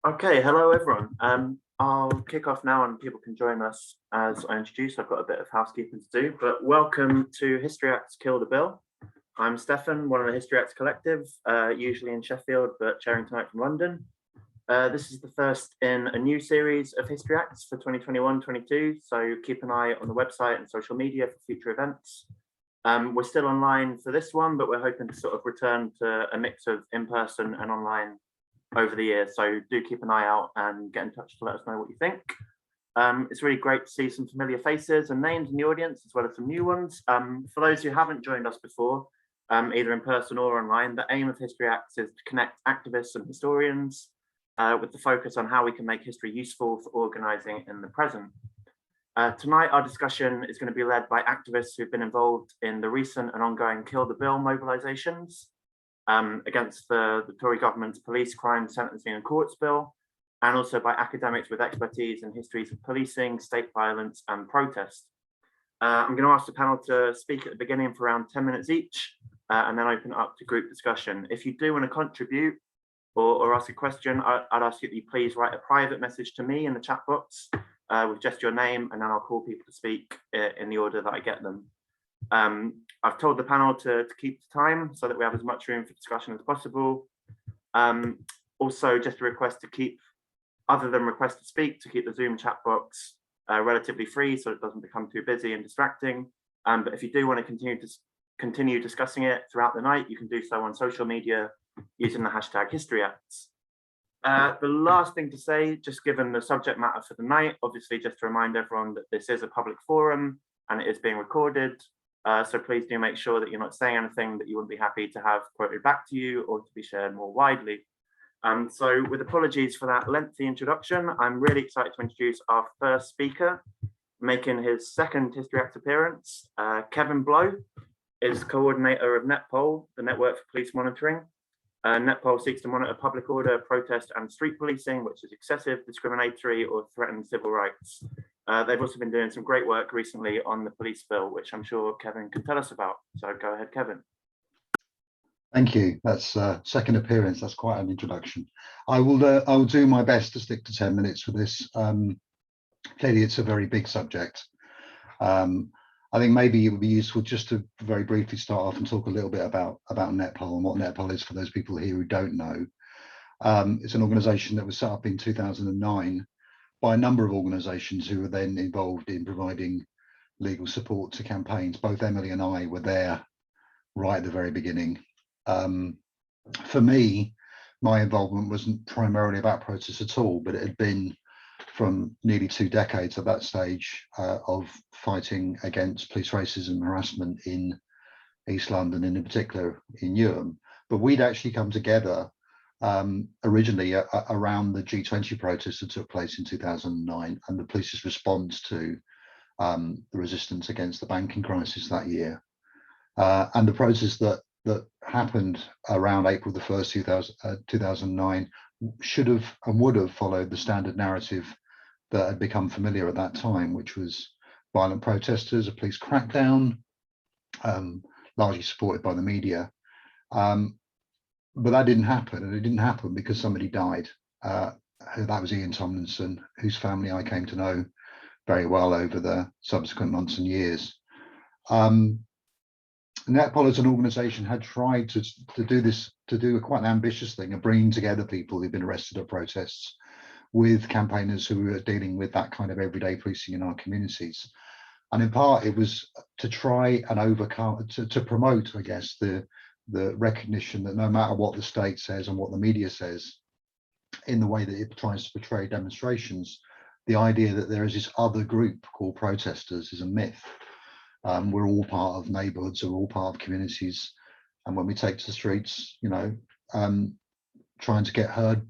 Okay, hello everyone. I'll kick off now and people can join us as I introduce. I've got a bit of housekeeping to do, but welcome to History Acts Kill the Bill. I'm Stefan, one of the History Acts collective, usually in Sheffield, but chairing tonight from London. This is the first in a new series of History Acts for 2021-22, so keep an eye on the website and social media for future events. We're still online for this one, but we're hoping to sort of return to a mix of in-person and online over the years, so do keep an eye out and get in touch to let us know what you think. It's really great to see some familiar faces and names in the audience, as well as some new ones. For those who haven't joined us before, either in person or online, the aim of History Acts is to connect activists and historians with the focus on how we can make history useful for organising in the present. Tonight, our discussion is going to be led by activists who've been involved in the recent and ongoing Kill the Bill mobilisations against the Tory government's police, crime, sentencing and courts bill, and also by academics with expertise in histories of policing, state violence and protest. I'm going to ask the panel to speak at the beginning for around 10 minutes each, and then open it up to group discussion. If you do want to contribute or ask a question, I'd ask you that you please write a private message to me in the chat box with just your name, and then I'll call people to speak in the order that I get them. I've told the panel to keep the time so that we have as much room for discussion as possible. Also, just a request to keep, other than request to speak, to keep the Zoom chat box relatively free so it doesn't become too busy and distracting. But if you do want to continue discussing it throughout the night, you can do so on social media using the hashtag HistoryActs. The last thing to say, just given the subject matter for the night, obviously just to remind everyone that this is a public forum and it is being recorded. So please do make sure that you're not saying anything that you wouldn't be happy to have quoted back to you or to be shared more widely. So with apologies for that lengthy introduction, I'm really excited to introduce our first speaker, making his second History Act appearance. Kevin Blowe is coordinator of Netpol, the Network for Police Monitoring. Netpol seeks to monitor public order, protest and street policing, which is excessive, discriminatory or threatened civil rights. They've also been doing some great work recently on the police bill, which I'm sure Kevin can tell us about. So go ahead, Kevin. Thank you. That's second appearance. That's quite an introduction. I will do my best to stick to 10 minutes for this. Clearly, it's a very big subject. I think maybe it would be useful just to very briefly start off and talk a little bit about Netpol and what Netpol is for those people here who don't know. It's an organisation that was set up in 2009 by a number of organisations who were then involved in providing legal support to campaigns. Both Emily and I were there right at the very beginning. For me, my involvement wasn't primarily about protests at all, but it had been from nearly 2 decades at that stage of fighting against police racism and harassment in East London and in particular in Newham. But we'd actually come together originally around the G20 protests that took place in 2009 and the police's response to the resistance against the banking crisis that year. And the protests that happened around April the 1st, 2009 should have and would have followed the standard narrative that had become familiar at that time, which was violent protesters, a police crackdown, largely supported by the media. But that didn't happen, and it didn't happen because somebody died. That was Ian Tomlinson, whose family I came to know very well over the subsequent months and years. Netpol as an organisation had tried to do quite an ambitious thing of bringing together people who've been arrested at protests with campaigners who were dealing with that kind of everyday policing in our communities. And in part, it was to try and overcome, to promote, I guess, the recognition that no matter what the state says and what the media says, in the way that it tries to portray demonstrations, the idea that there is this other group called protesters is a myth. We're all part of neighbourhoods, we're all part of communities, and when we take to the streets, trying to get heard,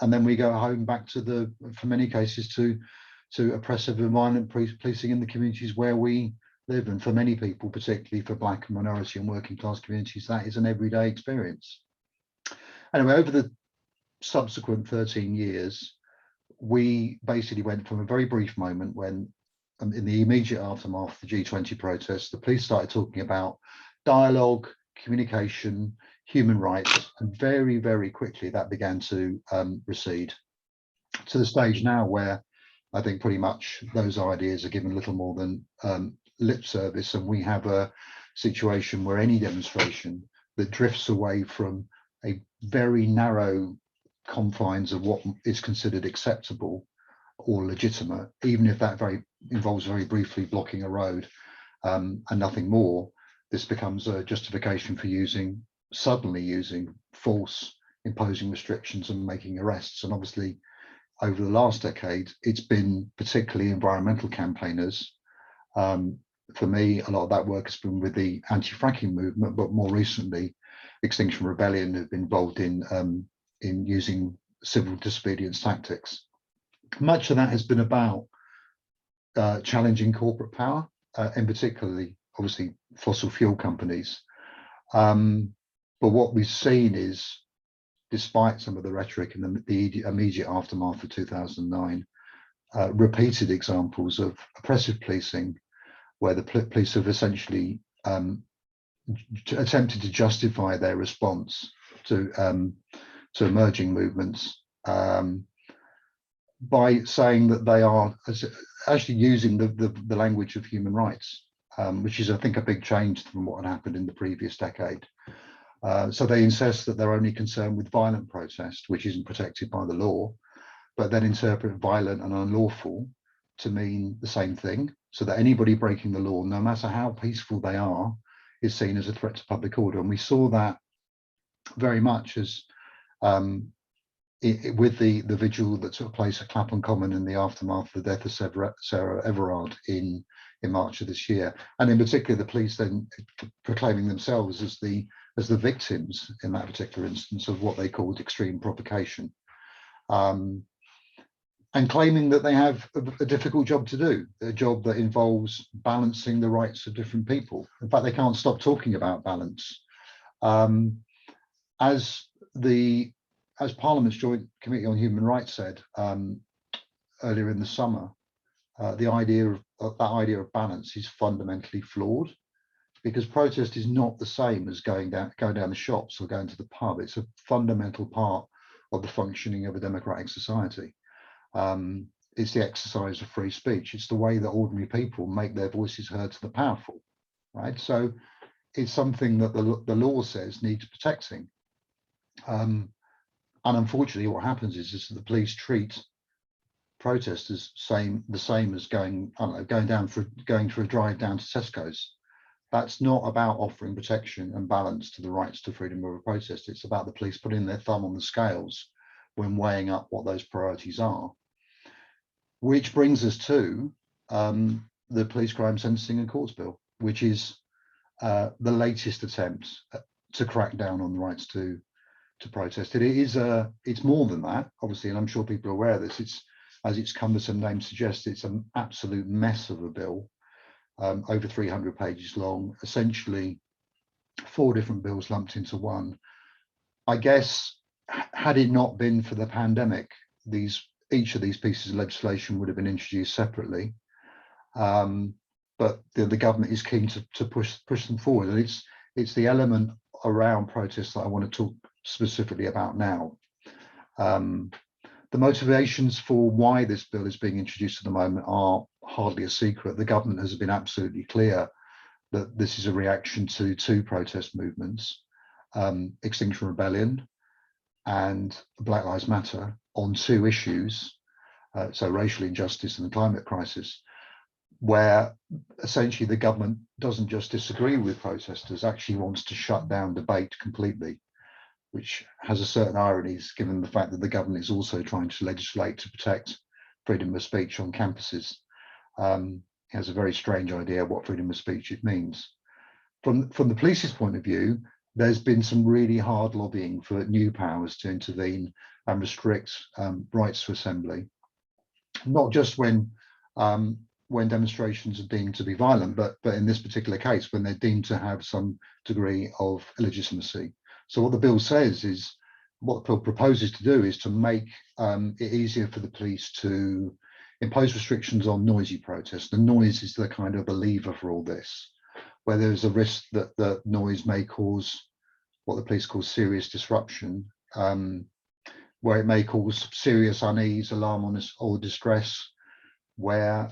and then we go home back to for many cases, to oppressive and violent policing in the communities where we live. And for many people, particularly for Black and minority and working class communities, that is an everyday experience. Anyway, over the subsequent 13 years, we basically went from a very brief moment when, in the immediate aftermath of the G20 protests, the police started talking about dialogue, communication, human rights, and very, very quickly that began to recede. to the stage now where I think pretty much those ideas are given little more than lip service, and we have a situation where any demonstration that drifts away from a very narrow confines of what is considered acceptable or legitimate, even if that involves very briefly blocking a road and nothing more, this becomes a justification for suddenly using force, imposing restrictions and making arrests. And obviously over the last decade, it's been particularly environmental campaigners. For me, a lot of that work has been with the anti-fracking movement, but more recently, Extinction Rebellion have been involved in using civil disobedience tactics. Much of that has been about challenging corporate power, and particularly, obviously, fossil fuel companies. But what we've seen is, despite some of the rhetoric in the immediate aftermath of 2009, repeated examples of oppressive policing, where the police have essentially attempted to justify their response to emerging movements by saying that they are actually using the language of human rights, which is, I think, a big change from what had happened in the previous decade. So they insist that they're only concerned with violent protest, which isn't protected by the law, but then interpret violent and unlawful to mean the same thing, so that anybody breaking the law, no matter how peaceful they are, is seen as a threat to public order. And we saw that very much as with the vigil that took place at Clapham Common in the aftermath of the death of Sarah Everard in March of this year, and in particular the police then proclaiming themselves as the victims in that particular instance of what they called extreme provocation, and claiming that they have a difficult job to do, a job that involves balancing the rights of different people. In fact, they can't stop talking about balance. As Parliament's Joint Committee on Human Rights said earlier in the summer, the idea of balance is fundamentally flawed, because protest is not the same as going down the shops or going to the pub. It's a fundamental part of the functioning of a democratic society. It's the exercise of free speech. It's the way that ordinary people make their voices heard to the powerful, right? So it's something that the law says needs protecting. And unfortunately, what happens is that the police treat protesters the same as going for a drive down to Tesco's. That's not about offering protection and balance to the rights to freedom of a protest. It's about the police putting their thumb on the scales when weighing up what those priorities are. Which brings us to the Police Crime Sentencing and Courts Bill, which is the latest attempt to crack down on the rights to protest. It's more than that, obviously, and I'm sure people are aware of this. It's, as its cumbersome name suggests, it's an absolute mess of a bill, over 300 pages long, essentially 4 different bills lumped into one. I guess, had it not been for the pandemic, each of these pieces of legislation would have been introduced separately. But the government is keen to push them forward, and it's the element around protests that I want to talk specifically about now. The motivations for why this bill is being introduced at the moment are hardly a secret. The government has been absolutely clear that this is a reaction to 2 protest movements, Extinction Rebellion and Black Lives Matter, on 2 issues, so racial injustice and the climate crisis, where essentially the government doesn't just disagree with protesters, actually wants to shut down debate completely, which has a certain ironies given the fact that the government is also trying to legislate to protect freedom of speech on campuses. It has a very strange idea what freedom of speech it means. From the police's point of view, there's been some really hard lobbying for new powers to intervene and restrict rights to assembly, not just when demonstrations are deemed to be violent, but in this particular case, when they're deemed to have some degree of illegitimacy. So what the bill says is, what the bill proposes to do is to make it easier for the police to impose restrictions on noisy protests. The noise is the kind of the lever for all this, where there's a risk that the noise may cause what the police call serious disruption. where it may cause serious unease, alarm, or distress, where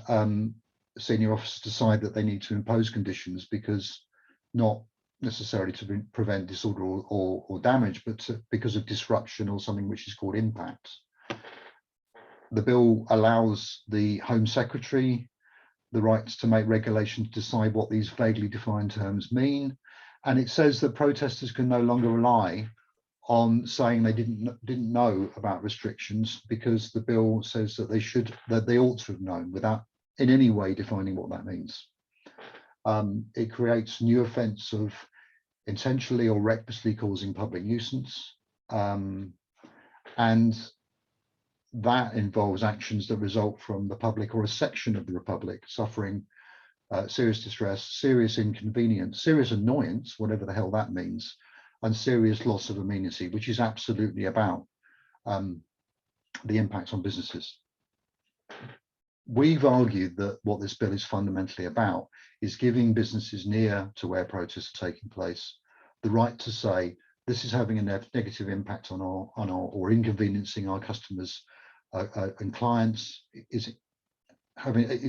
senior officers decide that they need to impose conditions because not necessarily to prevent disorder or damage, but because of disruption or something which is called impact. The bill allows the Home Secretary the rights to make regulations to decide what these vaguely defined terms mean. And it says that protesters can no longer rely on saying they didn't know about restrictions, because the bill says that they ought to have known without in any way defining what that means. It creates new offence of intentionally or recklessly causing public nuisance, and that involves actions that result from the public or a section of the public suffering serious distress, serious inconvenience, serious annoyance, whatever the hell that means, and serious loss of amenity, which is absolutely about the impact on businesses. We've argued that what this bill is fundamentally about is giving businesses near to where protests are taking place the right to say, this is having a negative impact on our or inconveniencing our customers and clients, is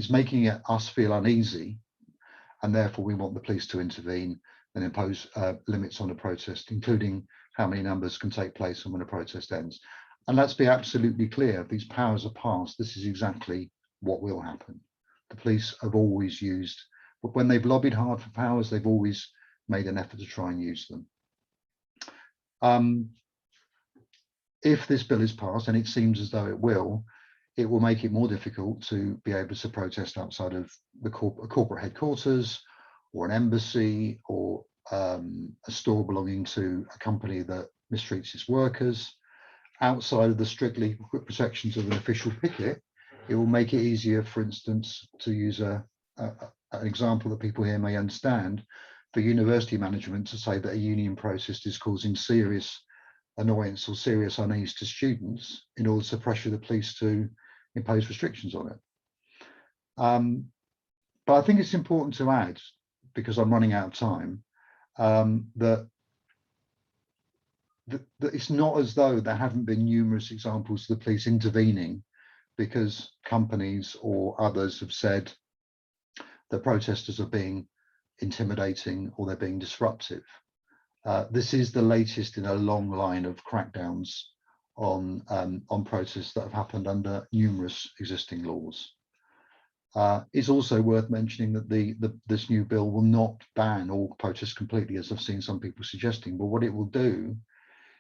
making us feel uneasy, and therefore we want the police to intervene and impose limits on a protest, including how many numbers can take place and when a protest ends. And let's be absolutely clear, if these powers are passed, this is exactly what will happen. The police have always used, but when they've lobbied hard for powers, they've always made an effort to try and use them. If this bill is passed, and it seems as though it will make it more difficult to be able to protest outside of the corporate headquarters, or an embassy, or a store belonging to a company that mistreats its workers. Outside of the strictly equipped protections of an official picket, it will make it easier, for instance, to use an example that people here may understand, for university management to say that a union protest is causing serious annoyance or serious unease to students in order to pressure the police to impose restrictions on it. But I think it's important to add, because I'm running out of time, that it's not as though there haven't been numerous examples of the police intervening because companies or others have said that protesters are being intimidating or they're being disruptive. This is the latest in a long line of crackdowns on protests that have happened under numerous existing laws. It's also worth mentioning that this new bill will not ban all protests completely, as I've seen some people suggesting, but what it will do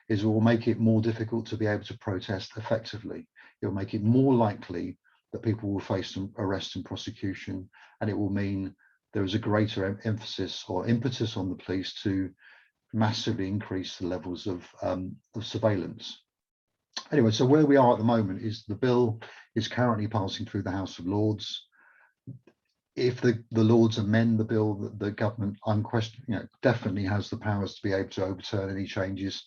is it will make it more difficult to be able to protest effectively. It will make it more likely that people will face some arrest and prosecution, and it will mean there is a greater emphasis or impetus on the police to massively increase the levels of surveillance. Anyway, so where we are at the moment is the bill is currently passing through the House of Lords. If the Lords amend the bill, the government definitely has the powers to be able to overturn any changes,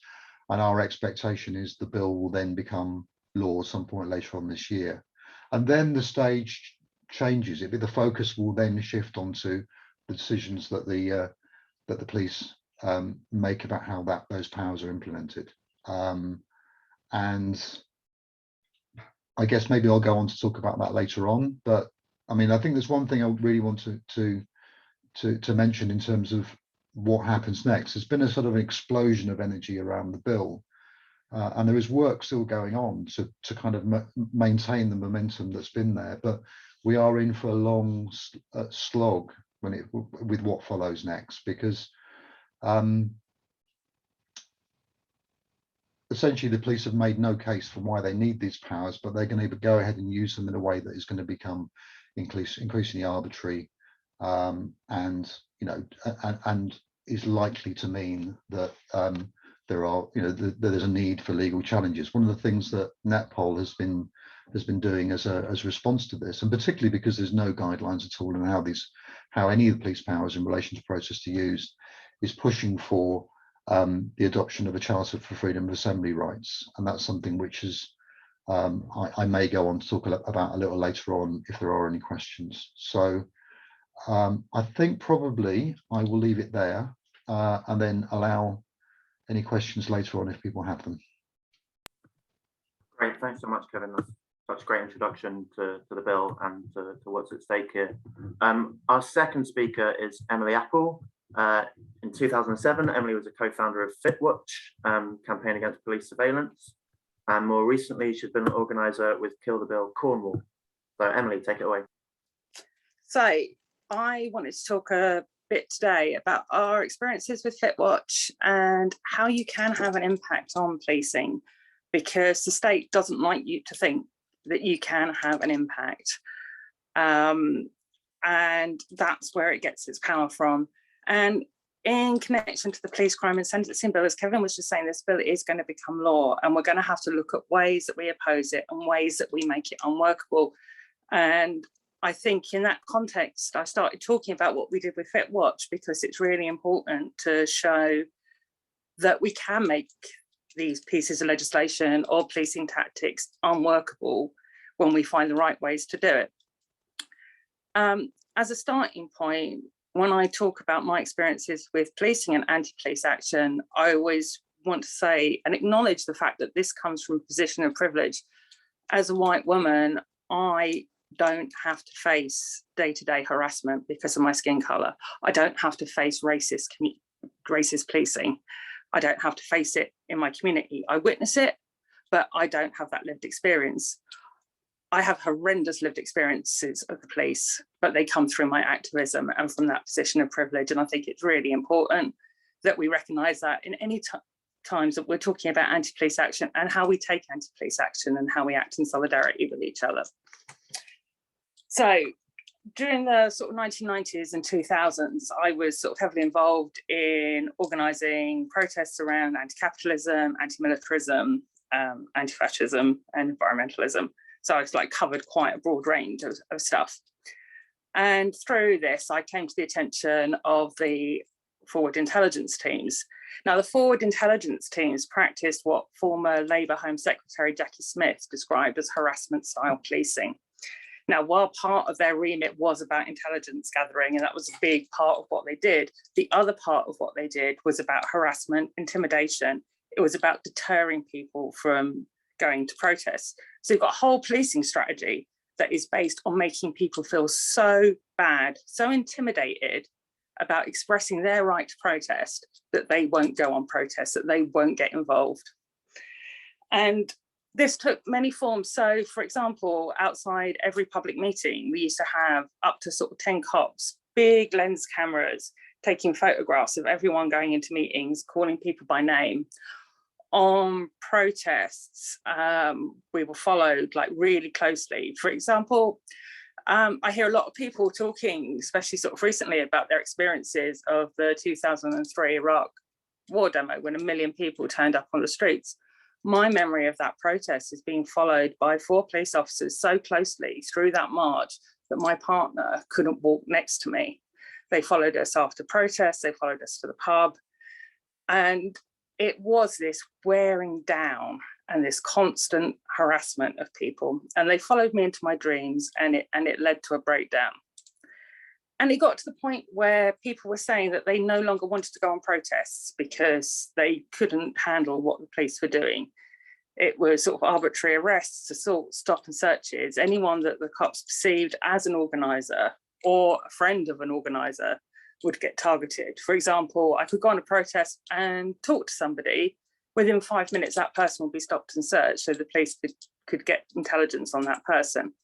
and our expectation is the bill will then become law at some point later on this year. And then the stage changes. The focus will then shift onto the decisions that the police make about how those powers are implemented. And I guess maybe I'll go on to talk about that later on. But I mean, I think there's one thing I really want to mention in terms of what happens next. There's been a sort of an explosion of energy around the bill, and there is work still going on to kind of maintain the momentum that's been there. But we are in for a long slog with what follows next, because essentially the police have made no case for why they need these powers, but they're going to go ahead and use them in a way that is going to become increasingly arbitrary, and is likely to mean that there's a need for legal challenges. One of the things that Netpol has been doing as a response to this, and particularly because there's no guidelines at all on how any of the police powers in relation to protests are used, is pushing for the adoption of a charter for freedom of assembly rights, and that's something which is I may go on to talk about a little later on if there are any questions. So I think probably I will leave it there and then allow any questions later on if people have them. Great, thanks so much, Kevin. That's such a great introduction to the bill and to what's at stake here. Our second speaker is Emily Apple. In 2007, Emily was a co-founder of FitWatch, campaign against police surveillance. And more recently, she's been an organizer with Kill the Bill Cornwall. So Emily, take it away. So I wanted to talk a bit today about our experiences with FitWatch and how you can have an impact on policing, because the state doesn't like you to think that you can have an impact. And that's where it gets its power from. And in connection to the police crime and sentencing bill, as Kevin was just saying, this bill is going to become law, and we're going to have to look at ways that we oppose it and ways that we make it unworkable. And I think in that context, I started talking about what we did with FitWatch, because it's really important to show that we can make these pieces of legislation or policing tactics unworkable when we find the right ways to do it. As a starting point, when I talk about my experiences with policing and anti-police action, I always want to say and acknowledge the fact that this comes from a position of privilege. As a white woman, I don't have to face day-to-day harassment because of my skin color. I don't have to face racist policing. I don't have to face it in my community. I witness it, but I don't have that lived experience. I have horrendous lived experiences of the police, but they come through my activism and from that position of privilege. And I think it's really important that we recognize that in any times that we're talking about anti-police action and how we take anti-police action and how we act in solidarity with each other. So during the sort of 1990s and 2000s, I was sort of heavily involved in organising protests around anti-capitalism, anti-militarism, anti-fascism and environmentalism. So I covered quite a broad range of stuff. And through this, I came to the attention of the forward intelligence teams. Now, the forward intelligence teams practiced what former Labour Home Secretary Jackie Smith described as harassment-style policing. Now, while part of their remit was about intelligence gathering, and that was a big part of what they did, the other part of what they did was about harassment, intimidation. It was about deterring people from going to protests. So you've got a whole policing strategy that is based on making people feel so bad, so intimidated about expressing their right to protest that they won't go on protests, that they won't get involved. And this took many forms. So, for example, outside every public meeting, we used to have up to sort of 10 cops, big lens cameras, taking photographs of everyone going into meetings, calling people by name. On protests, we were followed really closely. For example, I hear a lot of people talking, especially sort of recently, about their experiences of the 2003 Iraq war demo when 1 million people turned up on the streets. My memory of that protest is being followed by 4 police officers so closely through that march that my partner couldn't walk next to me. They followed us after protests, they followed us to the pub, and it was this wearing down and this constant harassment of people. And they followed me into my dreams, and it led to a breakdown. And it got to the point where people were saying that they no longer wanted to go on protests because they couldn't handle what the police were doing. It was sort of arbitrary arrests, assaults, stop and searches. Anyone that the cops perceived as an organizer or a friend of an organizer would get targeted. For example, I could go on a protest and talk to somebody. Within 5 minutes, that person would be stopped and searched, so the police could get intelligence on that person.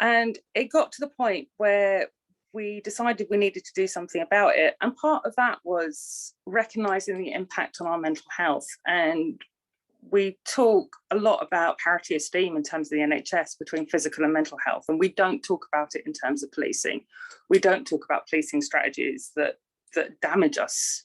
And it got to the point where we decided we needed to do something about it. And part of that was recognizing the impact on our mental health. And we talk a lot about parity esteem in terms of the NHS between physical and mental health. And we don't talk about it in terms of policing. We don't talk about policing strategies that damage us,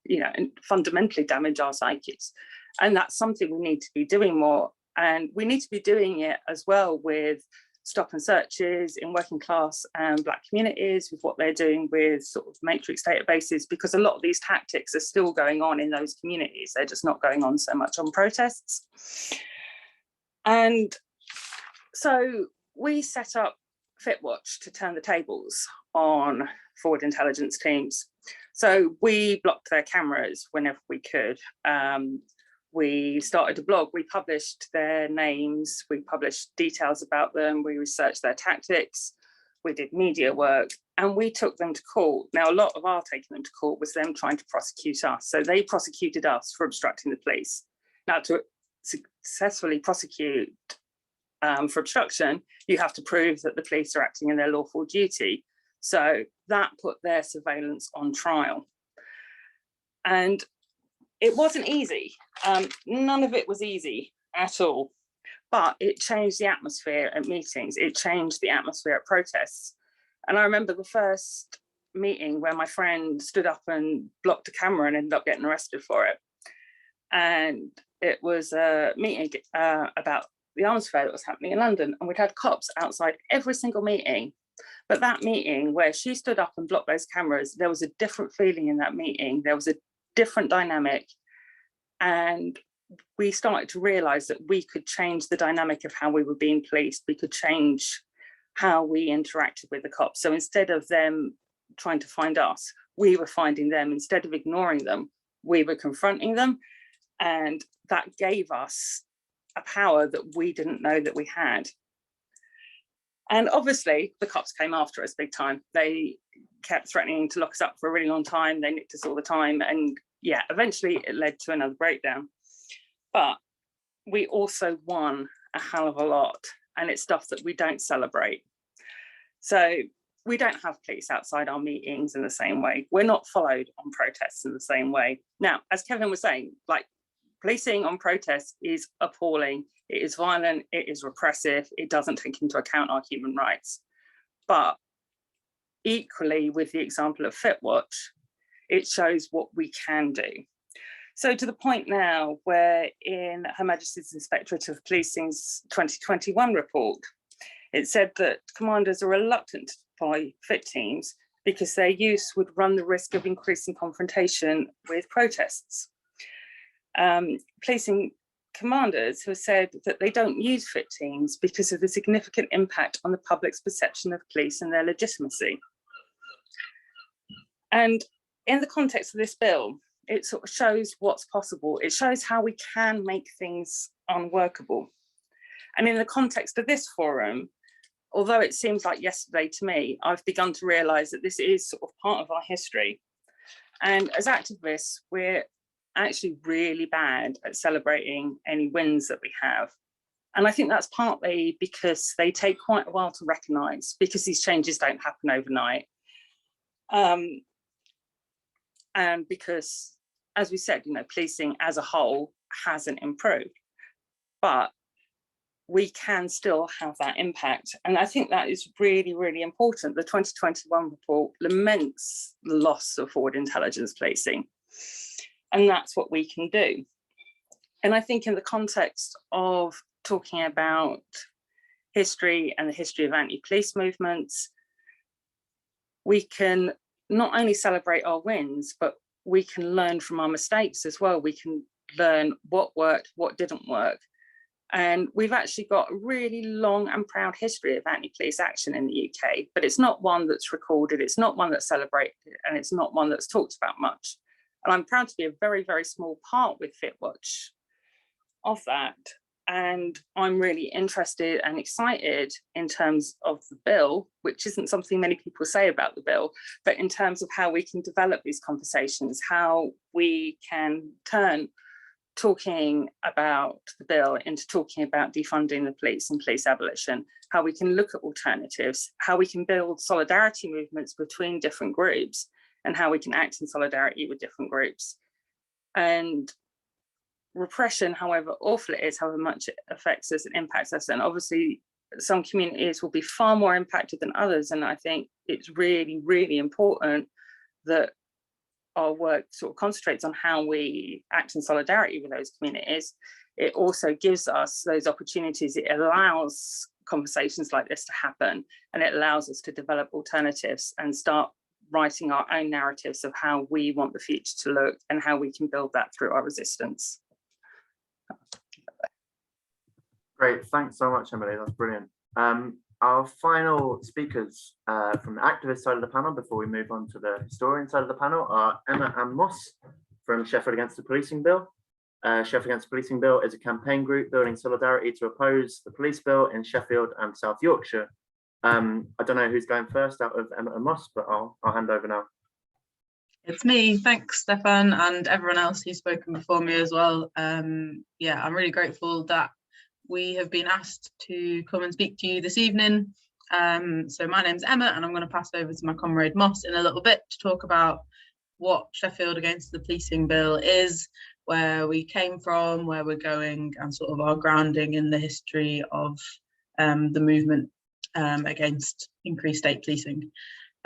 and fundamentally damage our psyches. And that's something we need to be doing more. And we need to be doing it as well with stop and searches in working class and Black communities, with what they're doing with sort of matrix databases, because a lot of these tactics are still going on in those communities. They're just not going on so much on protests. And so we set up FitWatch to turn the tables on forward intelligence teams. So we blocked their cameras whenever we could. we started a blog. We published their names, we published details about them, we researched their tactics, we did media work, and we took them to court. Now, a lot of our taking them to court was them trying to prosecute us. So they prosecuted us for obstructing the police. Now, to successfully prosecute for obstruction, you have to prove that the police are acting in their lawful duty. So that put their surveillance on trial. And it wasn't easy. None of it was easy at all, but it changed the atmosphere at meetings. It changed the atmosphere at protests. And I remember the first meeting where my friend stood up and blocked a camera and ended up getting arrested for it. And it was a meeting about the arms fair that was happening in London. And we'd had cops outside every single meeting. But that meeting where she stood up and blocked those cameras, there was a different feeling in that meeting. There was a different dynamic. And we started to realize that we could change the dynamic of how we were being policed. We could change how we interacted with the cops. So instead of them trying to find us, we were finding them. Instead of ignoring them, we were confronting them. And that gave us a power that we didn't know that we had. And obviously the cops came after us big time. They kept threatening to lock us up for a really long time. They nicked us all the time. And yeah, eventually it led to another breakdown. But we also won a hell of a lot. And it's stuff that we don't celebrate. So we don't have police outside our meetings in the same way. We're not followed on protests in the same way. Now, as Kevin was saying, like, policing on protests is appalling. It is violent, it is repressive, it doesn't take into account our human rights. But equally, with the example of FitWatch, it shows what we can do. So to the point now where in Her Majesty's Inspectorate of Policing's 2021 report, it said that commanders are reluctant to deploy fit teams because their use would run the risk of increasing confrontation with protests. Policing commanders have said that they don't use fit teams because of the significant impact on the public's perception of police and their legitimacy. And in the context of this bill, it sort of shows what's possible. It shows how we can make things unworkable. And in the context of this forum, although it seems like yesterday to me, I've begun to realise that this is sort of part of our history. And as activists, we're actually really bad at celebrating any wins that we have. And I think that's partly because they take quite a while to recognise, because these changes don't happen overnight. And because, as we said, you know, policing as a whole hasn't improved, but we can still have that impact. And I think that is really, really important. The 2021 report laments the loss of forward intelligence policing. And that's what we can do. And I think in the context of talking about history and the history of anti-police movements, we can not only celebrate our wins, but we can learn from our mistakes as well. We can learn what worked, what didn't work. And we've actually got a really long and proud history of anti-police action in the UK, but it's not one that's recorded, it's not one that's celebrated, and it's not one that's talked about much. And I'm proud to be a very, very small part with FitWatch of that. And I'm really interested and excited in terms of the bill, which isn't something many people say about the bill, but in terms of how we can develop these conversations, how we can turn talking about the bill into talking about defunding the police and police abolition, how we can look at alternatives, how we can build solidarity movements between different groups, and how we can act in solidarity with different groups. And repression, however awful it is, however much it affects us and impacts us, and obviously some communities will be far more impacted than others. And I think it's really, really important that our work sort of concentrates on how we act in solidarity with those communities. It also gives us those opportunities. It allows conversations like this to happen, and it allows us to develop alternatives and start writing our own narratives of how we want the future to look and how we can build that through our resistance. Great, thanks so much, Emily, that's brilliant. Our final speakers from the activist side of the panel before we move on to the historian side of the panel are Emma and Moss from Sheffield Against the Policing Bill, Sheffield Against the Policing Bill is a campaign group building solidarity to oppose the police bill in Sheffield and South Yorkshire. I don't know who's going first out of Emma and Moss, but I'll hand over now. It's me. Thanks, Stefan, and everyone else who's spoken before me as well. Yeah, I'm really grateful that we have been asked to come and speak to you this evening. So my name's Emma, and I'm going to pass over to my comrade Moss in a little bit to talk about what Sheffield Against the Policing Bill is, where we came from, where we're going, and sort of our grounding in the history of the movement against increased state policing.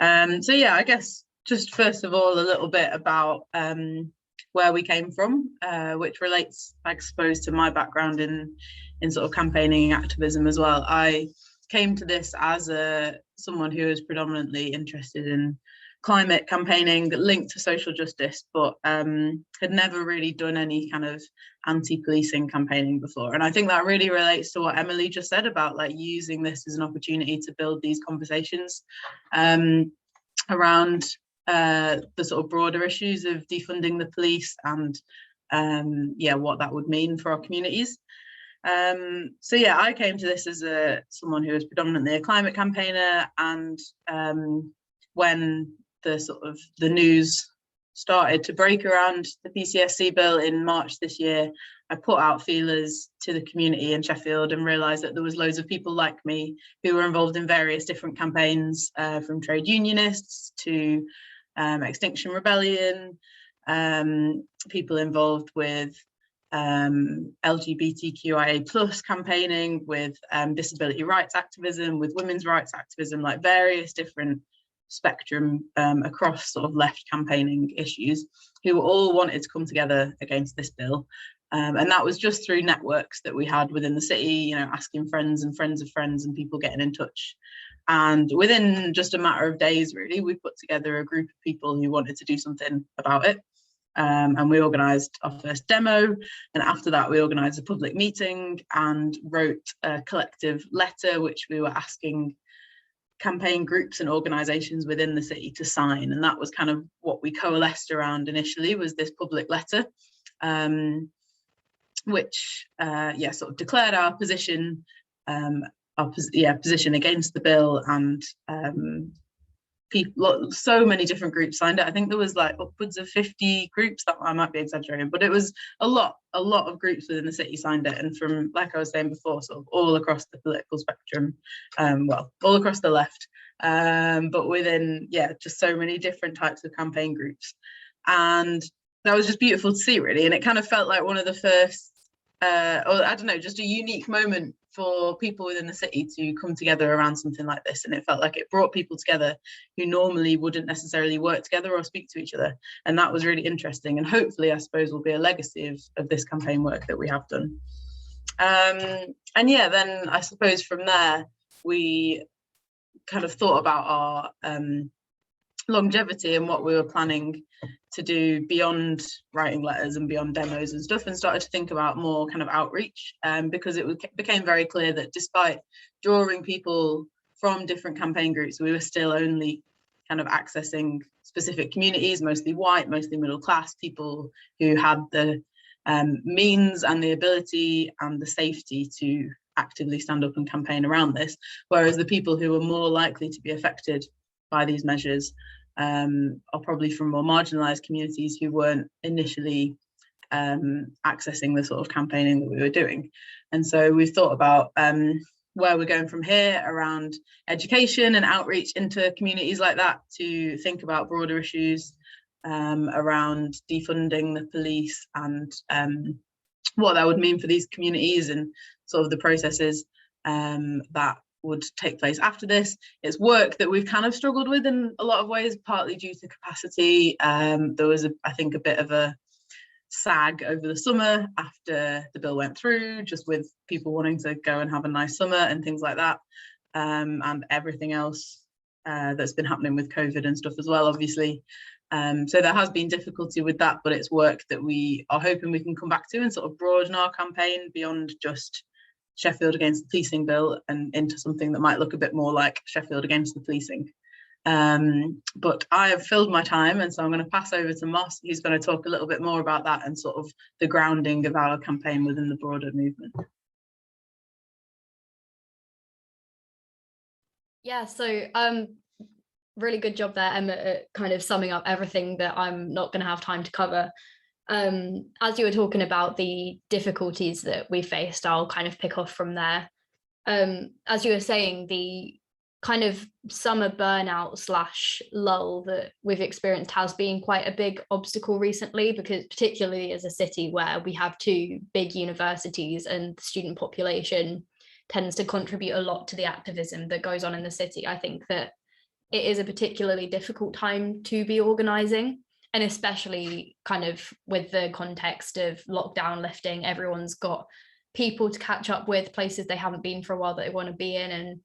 So yeah, I guess just first of all, a little bit about where we came from, which relates, I suppose, to my background in sort of campaigning and activism as well. I came to this as someone who is predominantly interested in climate campaigning linked to social justice, but had never really done any kind of anti-policing campaigning before. And I think that really relates to what Emily just said about like using this as an opportunity to build these conversations around the sort of broader issues of defunding the police and yeah, what that would mean for our communities. So yeah, I came to this as someone who is predominantly a climate campaigner, and when the news started to break around the PCSC bill in March this year, I put out feelers to the community in Sheffield and realised that there was loads of people like me who were involved in various different campaigns, from trade unionists to Extinction Rebellion, people involved with LGBTQIA+ campaigning, with disability rights activism, with women's rights activism, like various different spectrum across sort of left campaigning issues, who all wanted to come together against this bill. And that was just through networks that we had within the city, you know, asking friends and friends of friends and people getting in touch. And within just a matter of days, really, we put together a group of people who wanted to do something about it. And we organised our first demo. And after that, we organised a public meeting and wrote a collective letter, which we were asking campaign groups and organisations within the city to sign. And that was kind of what we coalesced around initially, was this public letter, which yeah, sort of declared our position, position against the bill. And people, so many different groups signed it. I think there was like upwards of 50 groups, that I might be exaggerating, but it was a lot of groups within the city signed it, and from, like I was saying before, sort of all across the political spectrum, well, all across the left, but within, yeah, just so many different types of campaign groups. And that was just beautiful to see, really. And it kind of felt like one of the first, or I don't know, just a unique moment for people within the city to come together around something like this. And it felt like it brought people together who normally wouldn't necessarily work together or speak to each other. And that was really interesting. And hopefully, I suppose, will be a legacy of this campaign work that we have done. And yeah, then I suppose from there, we kind of thought about our longevity and what we were planning to do beyond writing letters and beyond demos and stuff, and started to think about more kind of outreach, because it became very clear that despite drawing people from different campaign groups, we were still only kind of accessing specific communities, mostly white, mostly middle class, people who had the means and the ability and the safety to actively stand up and campaign around this, whereas the people who were more likely to be affected by these measures are probably from more marginalised communities who weren't initially accessing the sort of campaigning that we were doing. And so we've thought about where we're going from here around education and outreach into communities like that, to think about broader issues around defunding the police and what that would mean for these communities, and sort of the processes that would take place after this. It's work that we've kind of struggled with in a lot of ways, partly due to capacity. There was, I think, a bit of a sag over the summer after the bill went through, just with people wanting to go and have a nice summer and things like that, and everything else that's been happening with COVID and stuff as well, obviously. So there has been difficulty with that, but it's work that we are hoping we can come back to and sort of broaden our campaign beyond just Sheffield Against the Policing Bill and into something that might look a bit more like Sheffield Against the Policing. But I have filled my time, and so I'm going to pass over to Moss, who's going to talk a little bit more about that and sort of the grounding of our campaign within the broader movement. Yeah, so really good job there, Emma, at kind of summing up everything that I'm not going to have time to cover. As you were talking about the difficulties that we faced, I'll kind of pick off from there. As you were saying, the kind of summer burnout / lull that we've experienced has been quite a big obstacle recently, because particularly as a city where we have 2 big universities and the student population tends to contribute a lot to the activism that goes on in the city, I think that it is a particularly difficult time to be organising, and especially kind of with the context of lockdown lifting, everyone's got people to catch up with, places they haven't been for a while that they want to be in. And,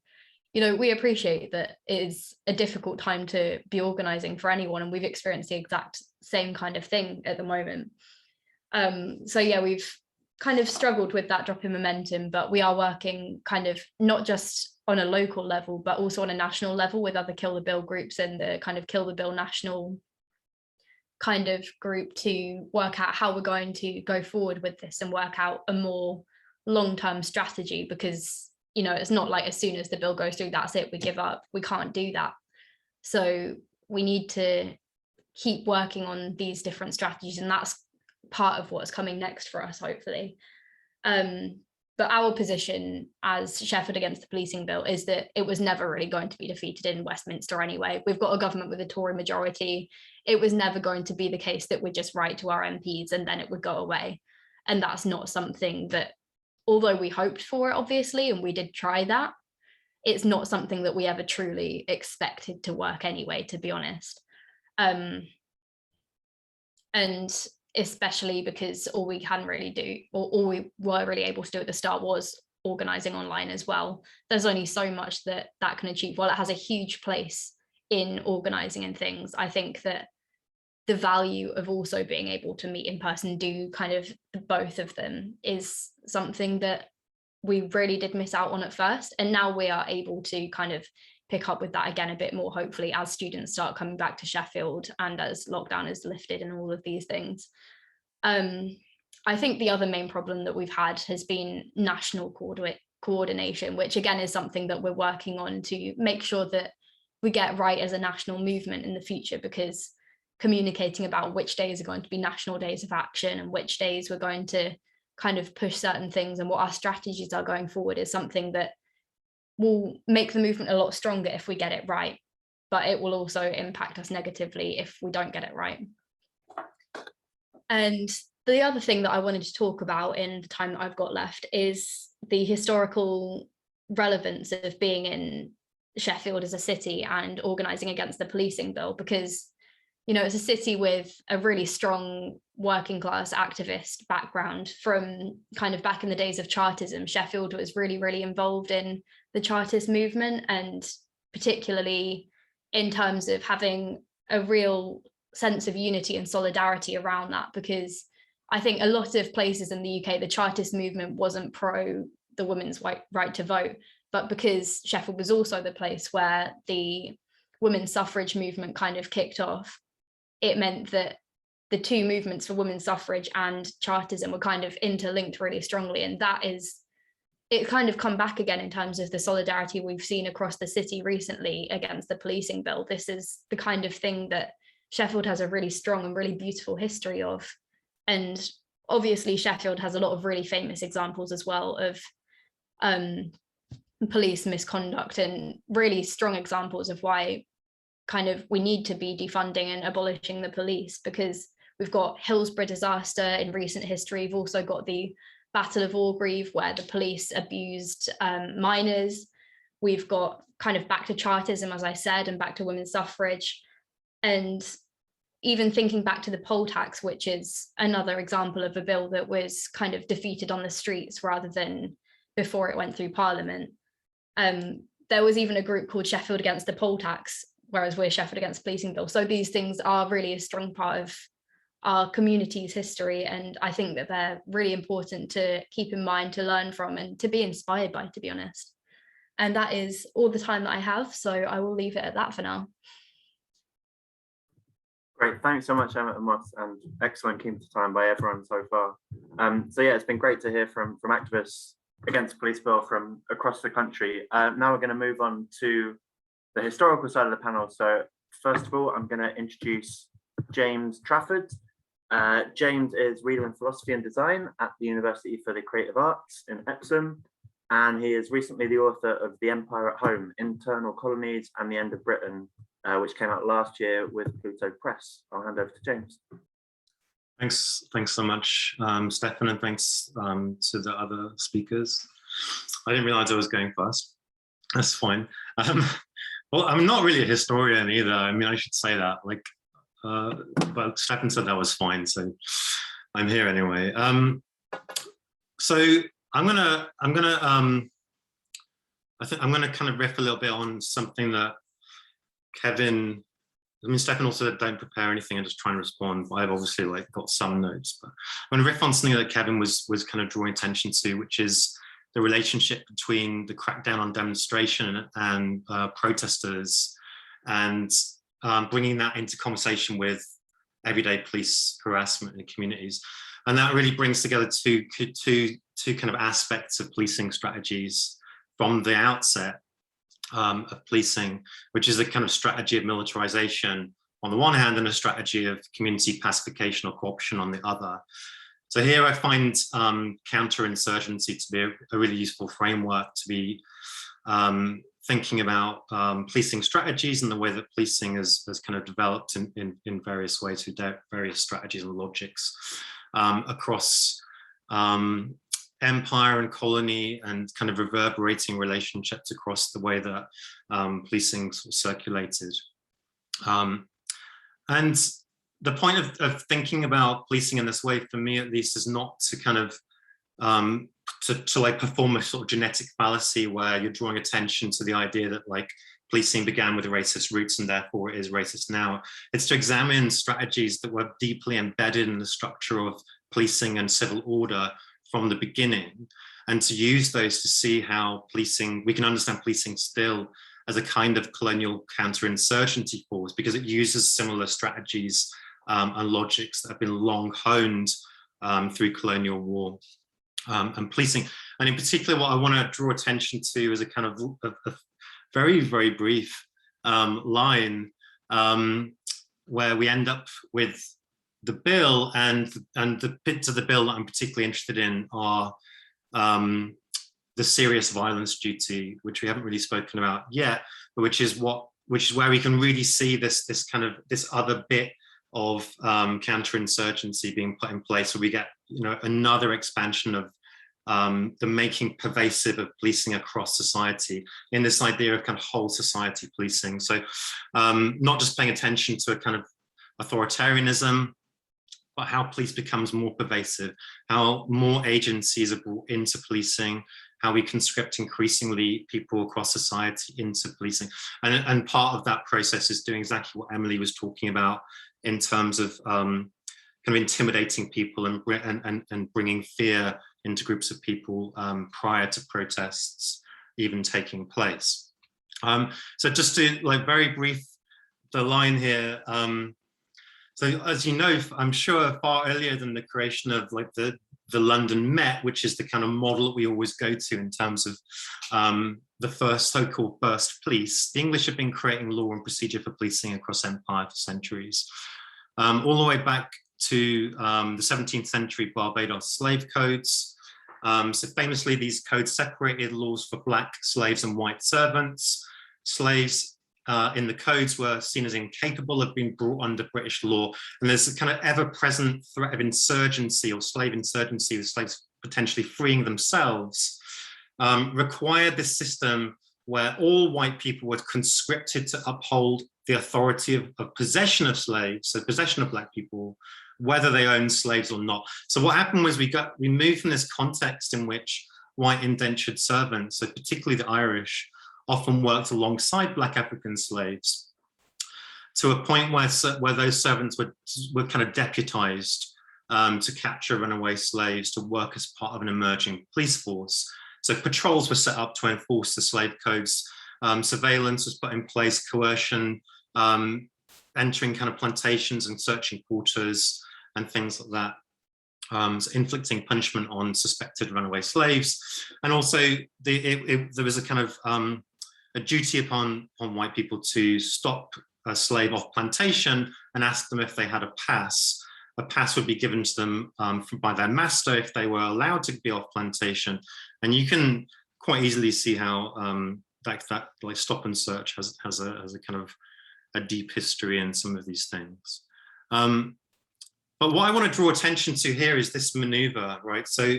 you know, we appreciate that it is a difficult time to be organising for anyone, and we've experienced the exact same kind of thing at the moment. So yeah, we've kind of struggled with that drop in momentum, but we are working kind of not just on a local level, but also on a national level with other Kill the Bill groups and the kind of Kill the Bill national kind of group to work out how we're going to go forward with this and work out a more long-term strategy, because, you know, it's not like as soon as the bill goes through, that's it, we give up. We can't do that. So we need to keep working on these different strategies, and that's part of what's coming next for us, hopefully. But our position as Sheffield against the policing bill is that it was never really going to be defeated in Westminster anyway. We've got a government with a Tory majority. It was never going to be the case that we'd just write to our MPs and then it would go away. And that's not something that, although we hoped for it, obviously, and we did try that, it's not something that we ever truly expected to work anyway, to be honest. And especially because all we can really do, or all we were really able to do at the start, was organising online as well. There's only so much that can achieve. While it has a huge place in organising and things, I think that the value of also being able to meet in person, do kind of both of them, is something that we really did miss out on at first. And now we are able to kind of pick up with that again a bit more, hopefully, as students start coming back to Sheffield and as lockdown is lifted and all of these things. I think the other main problem that we've had has been national coordination, which again is something that we're working on to make sure that we get right as a national movement in the future, because communicating about which days are going to be national days of action and which days we're going to kind of push certain things and what our strategies are going forward is something that will make the movement a lot stronger if we get it right, but it will also impact us negatively if we don't get it right. And the other thing that I wanted to talk about in the time that I've got left is the historical relevance of being in Sheffield as a city and organising against the policing bill, because, you know, it's a city with a really strong working class activist background from kind of back in the days of Chartism. Sheffield was really, really involved in the Chartist movement, and particularly in terms of having a real sense of unity and solidarity around that, because I think a lot of places in the UK, the Chartist movement wasn't pro the women's right to vote, but because Sheffield was also the place where the women's suffrage movement kind of kicked off, it meant that the two movements for women's suffrage and Chartism were kind of interlinked really strongly. And that is, it kind of come back again in terms of the solidarity we've seen across the city recently against the policing bill. This is the kind of thing that Sheffield has a really strong and really beautiful history of. And obviously Sheffield has a lot of really famous examples as well of police misconduct, and really strong examples of why kind of we need to be defunding and abolishing the police, because we've got Hillsborough disaster in recent history. We've also got the Battle of Orgreave, where the police abused minors. We've got kind of back to Chartism, as I said, and back to women's suffrage. And even thinking back to the poll tax, which is another example of a bill that was kind of defeated on the streets rather than before it went through Parliament. There was even a group called Sheffield Against the Poll Tax, whereas we're Sheffield Against the Policing Bill. So these things are really a strong part of our community's history, and I think that they're really important to keep in mind, to learn from, and to be inspired by, to be honest. And that is all the time that I have, so I will leave it at that for now. Great, thanks so much, Emma and Moss, and excellent keeping to time by everyone so far. So yeah, it's been great to hear from activists against police bill from across the country. Now we're going to move on to the historical side of the panel. So first of all, I'm going to introduce James Trafford. James is Reader in Philosophy and Design at the University for the Creative Arts in Epsom, and he is recently the author of The Empire at Home, Internal Colonies and the End of Britain, which came out last year with Pluto Press. I'll hand over to James. Thanks so much, Stefan, and thanks to the other speakers. I didn't realize I was going first. That's fine. Well, I'm not really a historian either. I mean, I should say that. Like, but Stefan said that was fine, so I'm here anyway. So I think I'm gonna kind of riff a little bit on something that Kevin. I mean, Stefan also said don't prepare anything and just try and respond, but I've obviously like got some notes. But I'm going to riff on something that Kevin was kind of drawing attention to, which is the relationship between the crackdown on demonstration and protesters, and bringing that into conversation with everyday police harassment in communities. And that really brings together two kind of aspects of policing strategies from the outset. Of policing, which is a kind of strategy of militarization on the one hand and a strategy of community pacification or co-option on the other. So here I find counterinsurgency to be a really useful framework to be thinking about policing strategies and the way that policing has kind of developed in various ways through various strategies and logics across empire and colony, and kind of reverberating relationships across the way that policing sort of circulated. And the point of thinking about policing in this way, for me at least, is not to kind of to like perform a sort of genetic fallacy where you're drawing attention to the idea that like policing began with racist roots and therefore it is racist now. It's to examine strategies that were deeply embedded in the structure of policing and civil order from the beginning, and to use those to see how we can understand policing still as a kind of colonial counterinsurgency force, because it uses similar strategies and logics that have been long honed through colonial war and policing. And in particular, what I want to draw attention to is a kind of a very, very brief line where we end up with the bill, and the bits of the bill that I'm particularly interested in are the serious violence duty, which we haven't really spoken about yet, but which is where we can really see this other bit of counterinsurgency being put in place, where we get another expansion of the making pervasive of policing across society in this idea of kind of whole society policing. So not just paying attention to a kind of authoritarianism, but how police becomes more pervasive, how more agencies are brought into policing, how we conscript increasingly people across society into policing. And part of that process is doing exactly what Emily was talking about in terms of kind of intimidating people and bringing fear into groups of people prior to protests even taking place. So just to like very brief, the line here, so as you know, I'm sure far earlier than the creation of like the London Met, which is the kind of model that we always go to in terms of the so-called first police, the English have been creating law and procedure for policing across empire for centuries. All the way back to the 17th century Barbados slave codes. So famously, these codes separated laws for black slaves and white servants. Slaves in the codes were seen as incapable of being brought under British law. And there's a kind of ever-present threat of insurgency or slave insurgency, the slaves potentially freeing themselves, required this system where all white people were conscripted to uphold the authority of possession of slaves, so possession of black people, whether they owned slaves or not. So what happened was we moved from this context in which white indentured servants, so particularly the Irish, often worked alongside black African slaves, to a point where those servants were kind of deputized to capture runaway slaves to work as part of an emerging police force. So patrols were set up to enforce the slave codes. Surveillance was put in place, coercion, entering kind of plantations and searching quarters and things like that. So inflicting punishment on suspected runaway slaves. And also there was a kind of a duty upon white people to stop a slave off plantation and ask them if they had a pass. A pass would be given to them by their master if they were allowed to be off plantation. And you can quite easily see how that like stop and search has a kind of a deep history in some of these things. But what I want to draw attention to here is this maneuver, right? So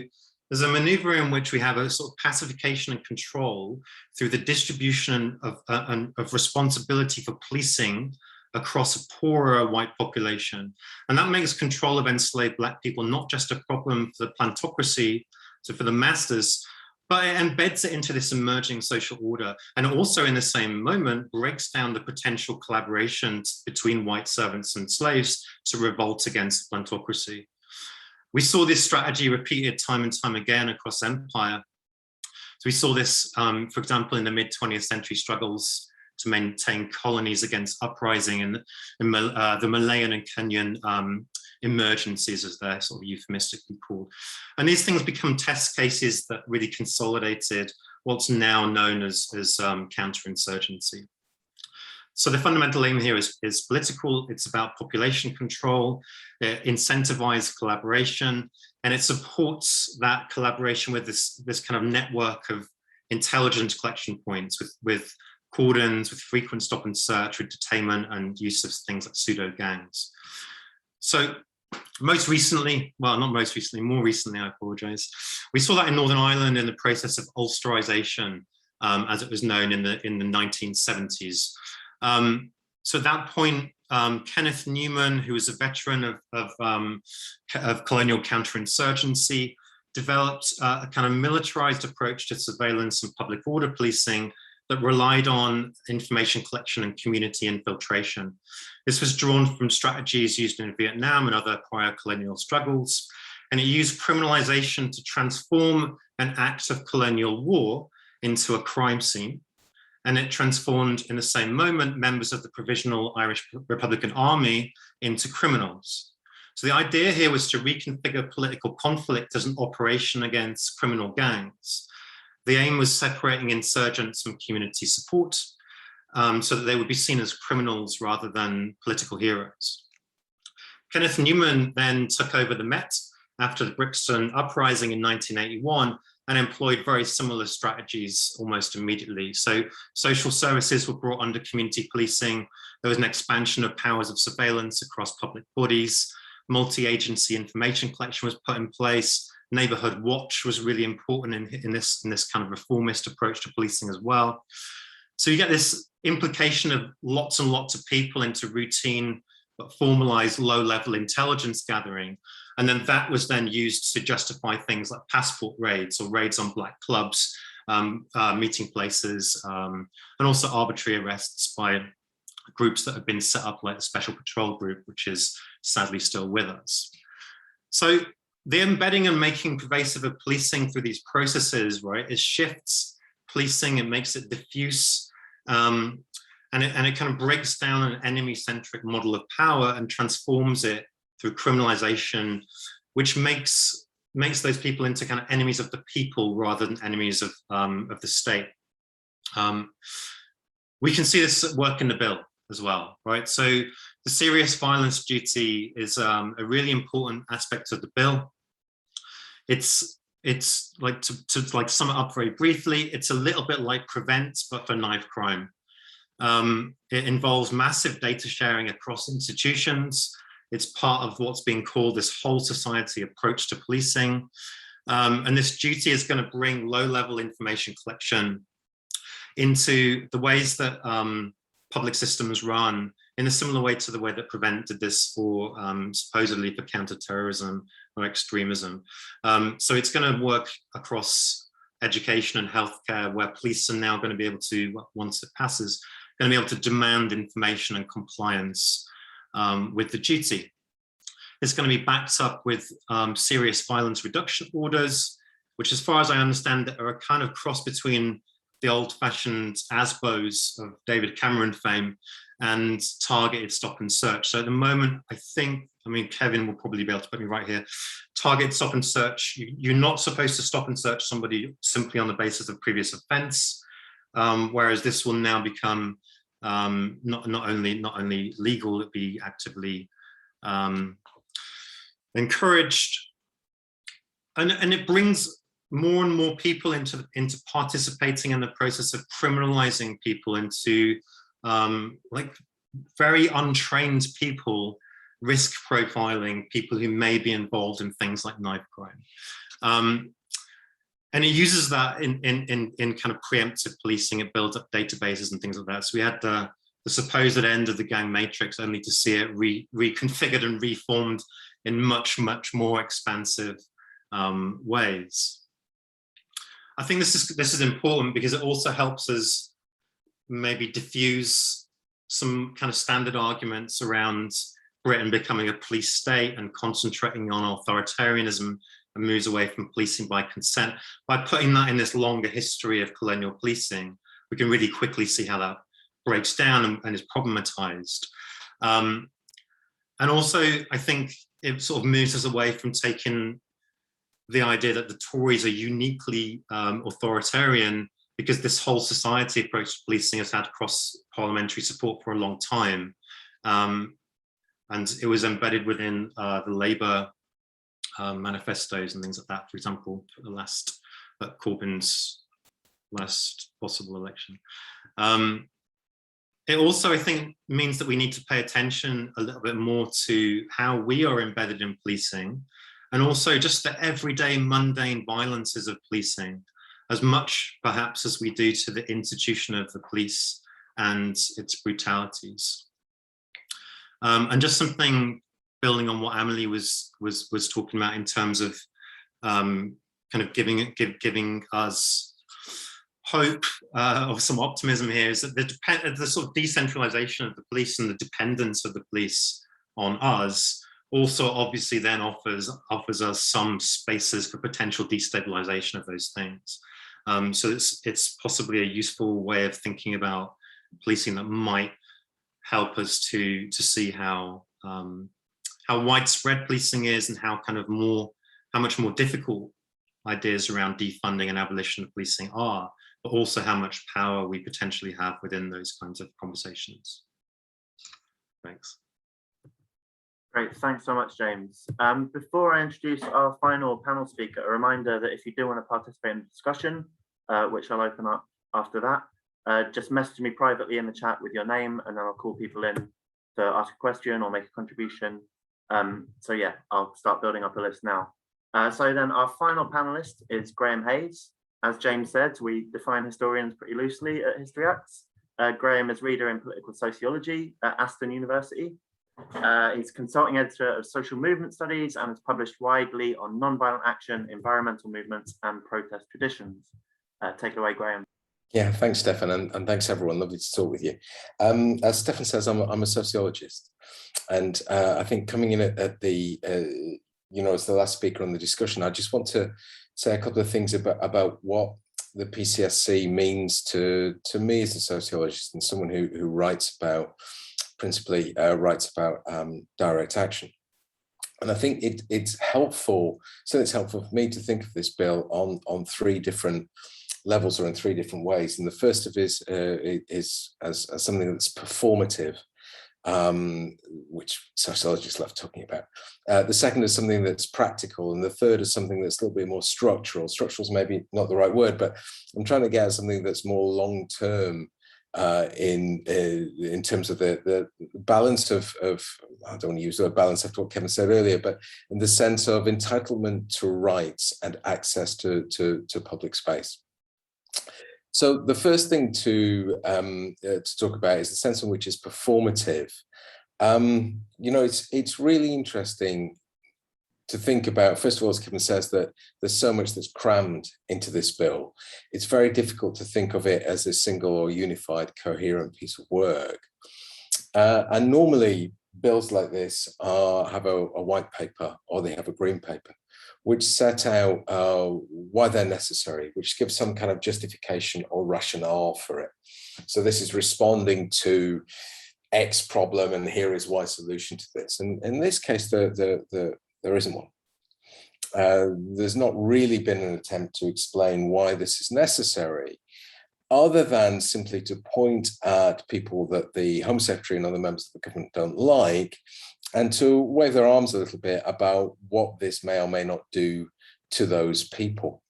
there's a maneuver in which we have a sort of pacification and control through the distribution of responsibility for policing across a poorer white population. And that makes control of enslaved Black people not just a problem for the plantocracy, so for the masters, but it embeds it into this emerging social order. And also in the same moment breaks down the potential collaboration between white servants and slaves to revolt against plantocracy. We saw this strategy repeated time and time again across empire. So we saw this, for example, in the mid-20th century struggles to maintain colonies against uprising and the Malayan and Kenyan emergencies, as they're sort of euphemistically called. And these things become test cases that really consolidated what's now known as counterinsurgency. So the fundamental aim here is political. It's about population control, it incentivizes collaboration, and it supports that collaboration with this kind of network of intelligence collection points with cordons, with frequent stop and search, with detainment and use of things like pseudo gangs. So most recently, well, not most recently, more recently, I apologize. We saw that in Northern Ireland in the process of Ulsterization, as it was known in the 1970s. So at that point, Kenneth Newman, who was a veteran of colonial counterinsurgency, developed a kind of militarized approach to surveillance and public order policing that relied on information collection and community infiltration. This was drawn from strategies used in Vietnam and other prior colonial struggles, and it used criminalization to transform an act of colonial war into a crime scene. And it transformed in the same moment members of the Provisional Irish Republican Army into criminals. So the idea here was to reconfigure political conflict as an operation against criminal gangs. The aim was separating insurgents from community support so that they would be seen as criminals rather than political heroes. Kenneth Newman then took over the Met after the Brixton Uprising in 1981 and employed very similar strategies almost immediately. So social services were brought under community policing. There was an expansion of powers of surveillance across public bodies. Multi-agency information collection was put in place. Neighborhood watch was really important in this kind of reformist approach to policing as well. So you get this implication of lots and lots of people into routine but formalized low-level intelligence gathering. And then that was then used to justify things like passport raids or raids on Black clubs, meeting places, and also arbitrary arrests by groups that have been set up like the Special Patrol Group, which is sadly still with us. So the embedding and making pervasive of policing through these processes, right, it shifts policing, it makes it diffuse, and it kind of breaks down an enemy-centric model of power and transforms it through criminalization, which makes those people into kind of enemies of the people rather than enemies of the state. We can see this at work in the bill as well, right? So the serious violence duty is a really important aspect of the bill. It's like to like sum it up very briefly, it's a little bit like Prevent, but for knife crime. It involves massive data sharing across institutions. It's part of what's being called this whole society approach to policing. And this duty is going to bring low-level information collection into the ways that public systems run in a similar way to the way that Prevent did this for supposedly for counterterrorism or extremism. So it's going to work across education and healthcare, where police are now going to be able to, once it passes, going to be able to demand information and compliance with the duty. It's going to be backed up with serious violence reduction orders which as far as I understand it are a kind of cross between the old-fashioned ASBOs of David Cameron fame and targeted stop and search. So at the moment, I mean, Kevin will probably be able to put me right here. Targeted stop and search, you're not supposed to stop and search somebody simply on the basis of previous offence, whereas this will now become not only legal, it'll be actively encouraged, and it brings more and more people into participating in the process of criminalizing people, into like very untrained people, risk profiling people who may be involved in things like knife crime. And it uses that in kind of preemptive policing. It builds up databases and things like that. So we had the supposed end of the gang matrix, only to see it reconfigured and reformed in much more expansive ways. I think this is important because it also helps us maybe diffuse some kind of standard arguments around Britain becoming a police state and concentrating on authoritarianism and moves away from policing by consent. By putting that in this longer history of colonial policing, we can really quickly see how that breaks down and is problematized. And also, I think it sort of moves us away from taking the idea that the Tories are uniquely authoritarian, because this whole society approach to policing has had cross-parliamentary support for a long time. And it was embedded within the Labour manifestos and things like that, for example, at Corbyn's last possible election. It also, I think, means that we need to pay attention a little bit more to how we are embedded in policing, and also just the everyday mundane violences of policing, as much perhaps as we do to the institution of the police and its brutalities. And just something building on what Emily was talking about in terms of kind of giving us hope or some optimism here, is that the sort of decentralization of the police and the dependence of the police on us also obviously then offers us some spaces for potential destabilization of those things. So it's possibly a useful way of thinking about policing that might help us to see how widespread policing is, and how much more difficult ideas around defunding and abolition of policing are, but also how much power we potentially have within those kinds of conversations. Thanks. Great, thanks so much, James. Before I introduce our final panel speaker, a reminder that if you do want to participate in the discussion, which I'll open up after that, just message me privately in the chat with your name, and then I'll call people in to ask a question or make a contribution. So yeah, I'll start building up a list now. So then our final panelist is Graham Hayes. As James said, we define historians pretty loosely at History Acts. Graham is reader in political sociology at Aston University. He's consulting editor of social movement studies and has published widely on nonviolent action, environmental movements, and protest traditions. Take it away, Graham. Yeah, thanks, Stefan, and thanks everyone. Lovely to talk with you. As Stefan says, I'm a sociologist, and I think coming in at the as the last speaker on the discussion, I just want to say a couple of things about what the PCSC means to me as a sociologist and someone who writes about principally direct action. And I think it's helpful. So it's helpful for me to think of this bill on three different levels, or in three different ways. And the first of is as something that's performative, which sociologists love talking about. The second is something that's practical, and the third is something that's a little bit more structural. Structural is maybe not the right word, but I'm trying to get at something that's more long-term in terms of the balance of I don't want to use the word balance after what Kevin said earlier, but in the sense of entitlement to rights and access to public space. So the first thing to talk about is the sense in which it's performative. It's really interesting to think about, first of all, as Kevin says, that there's so much that's crammed into this bill. It's very difficult to think of it as a single or unified, coherent piece of work. And normally bills like this have a white paper, or they have a green paper, which set out why they're necessary, which gives some kind of justification or rationale for it. So this is responding to X problem, and here is Y solution to this. And in this case, there isn't one. There's not really been an attempt to explain why this is necessary, other than simply to point at people that the Home Secretary and other members of the government don't like, and to wave their arms a little bit about what this may or may not do to those people.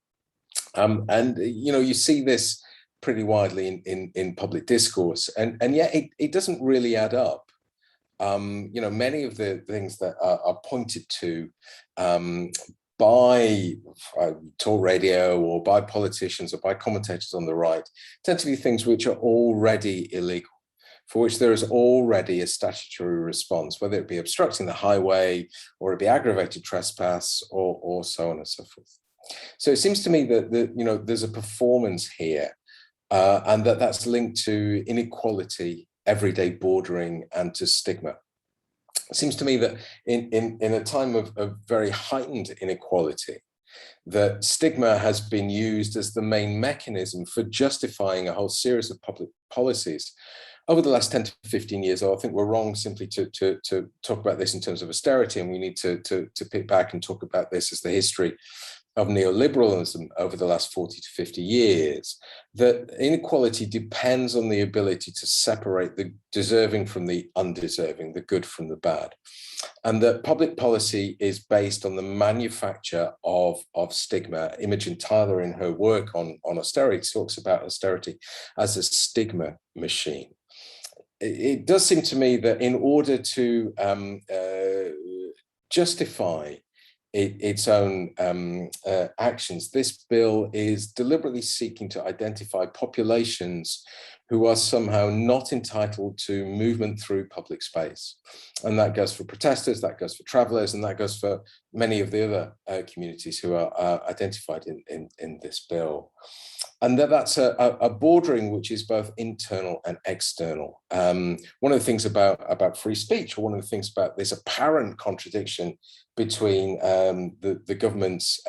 And you see this pretty widely in public discourse, and yet it doesn't really add up. Many of the things that are pointed to by talk radio or by politicians or by commentators on the right tend to be things which are already illegal, for which there is already a statutory response, whether it be obstructing the highway or it be aggravated trespass or so on and so forth. So it seems to me that there's a performance here, and that's linked to inequality, everyday bordering, and to stigma. It seems to me that in a time of very heightened inequality, that stigma has been used as the main mechanism for justifying a whole series of public policies. Over the last 10 to 15 years, I think we're wrong simply to talk about this in terms of austerity, and we need to pick back and talk about this as the history of neoliberalism over the last 40 to 50 years, that inequality depends on the ability to separate the deserving from the undeserving, the good from the bad. And that public policy is based on the manufacture of stigma. Imogen Tyler, in her work on austerity, talks about austerity as a stigma machine. It does seem to me that in order to justify its own actions, this bill is deliberately seeking to identify populations who are somehow not entitled to movement through public space. And that goes for protesters, that goes for travellers, and that goes for many of the other communities who are identified in this bill. And that's a bordering which is both internal and external. One of the things about free speech, or one of the things about this apparent contradiction between the government's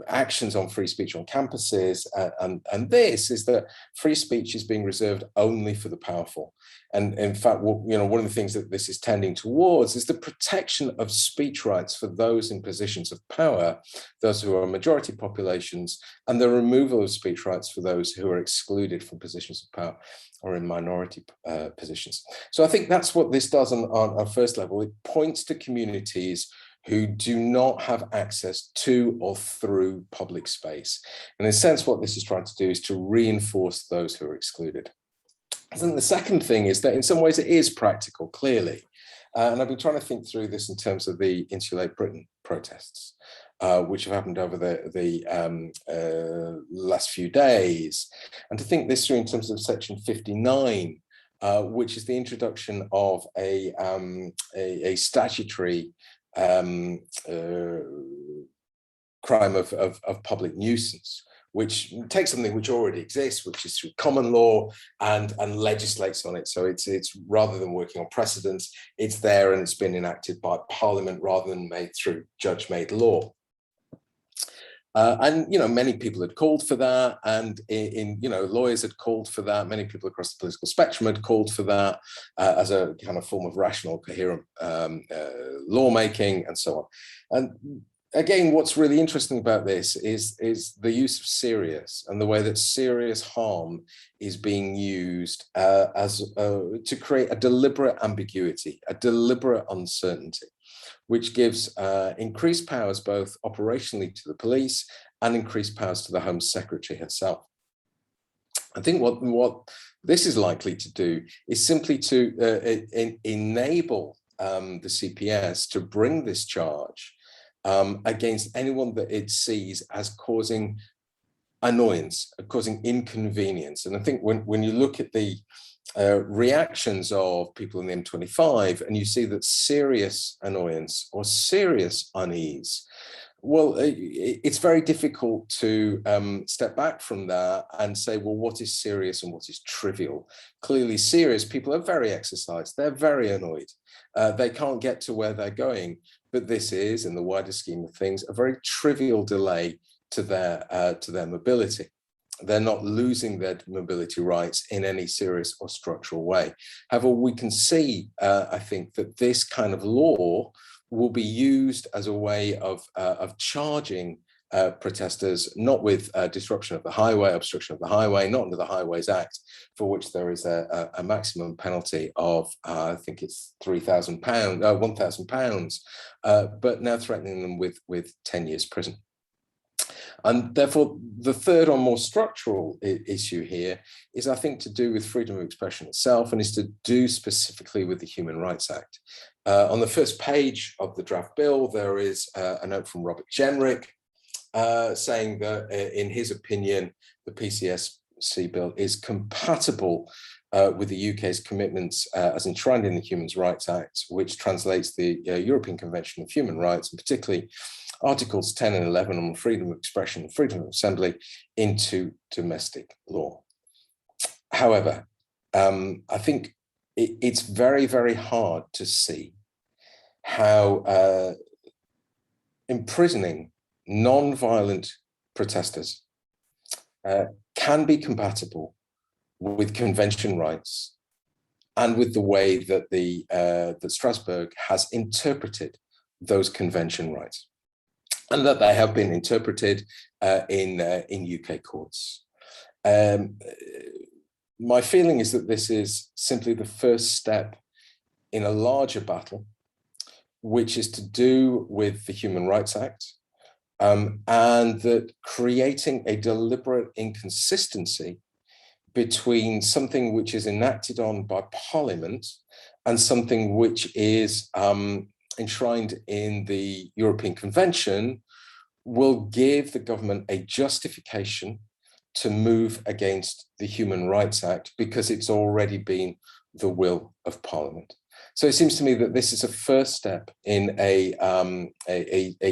actions on free speech on campuses and this, is that free speech is being reserved only for the powerful. And in fact, one of the things that this is tending towards is the protection of speech rights for those in positions of power, those who are majority populations, and the removal of speech rights for those who are excluded from positions of power or in minority positions. So I think that's what this does on a first level. It points to communities who do not have access to or through public space. And in a sense, what this is trying to do is to reinforce those who are excluded. I think the second thing is that in some ways it is practical, clearly. And I've been trying to think through this in terms of the Insulate Britain protests, which have happened over the last few days, and to think this through in terms of Section 59, which is the introduction of a statutory crime of public nuisance, which takes something which already exists, which is through common law, and legislates on it. So it's rather than working on precedents, it's there and it's been enacted by Parliament rather than made through judge-made law. And many people had called for that, and lawyers had called for that. Many people across the political spectrum had called for that as a kind of form of rational, coherent lawmaking, and so on. And again, what's really interesting about this is the use of serious, and the way that serious harm is being used to create a deliberate ambiguity, a deliberate uncertainty, which gives increased powers both operationally to the police and increased powers to the Home Secretary herself. I think what this is likely to do is simply to enable the CPS to bring this charge against anyone that it sees as causing annoyance, causing inconvenience. And I think when you look at the reactions of people in the M25, and you see that serious annoyance or serious unease, well, it's very difficult to step back from that and say, well, what is serious and what is trivial? Clearly serious people are very exercised, they're very annoyed. They can't get to where they're going. but this is, in the wider scheme of things, a very trivial delay to their mobility. They're not losing their mobility rights in any serious or structural way. However, we can see, I think, that this kind of law will be used as a way of charging protesters, not with disruption of the highway, obstruction of the highway, not under the Highways Act, for which there is a maximum penalty of, I think it's £1,000, but now threatening them with 10 years prison. And therefore, the third or more structural issue here is, I think, to do with freedom of expression itself, and is to do specifically with the Human Rights Act. On the first page of the draft bill, there is a note from Robert Jenrick saying that, in his opinion, the PCSC bill is compatible with the UK's commitments as enshrined in the Human Rights Act, which translates the European Convention of Human Rights, and particularly Articles 10 and 11 on freedom of expression and freedom of assembly, into domestic law. However, I think it's very, very hard to see how imprisoning non-violent protesters can be compatible with convention rights and with the way that that Strasbourg has interpreted those convention rights, and that they have been interpreted in UK courts. My feeling is that this is simply the first step in a larger battle, which is to do with the Human Rights Act, and that creating a deliberate inconsistency between something which is enacted on by Parliament and something which is enshrined in the European Convention will give the government a justification to move against the Human Rights Act, because it's already been the will of Parliament. So it seems to me that this is a first step in a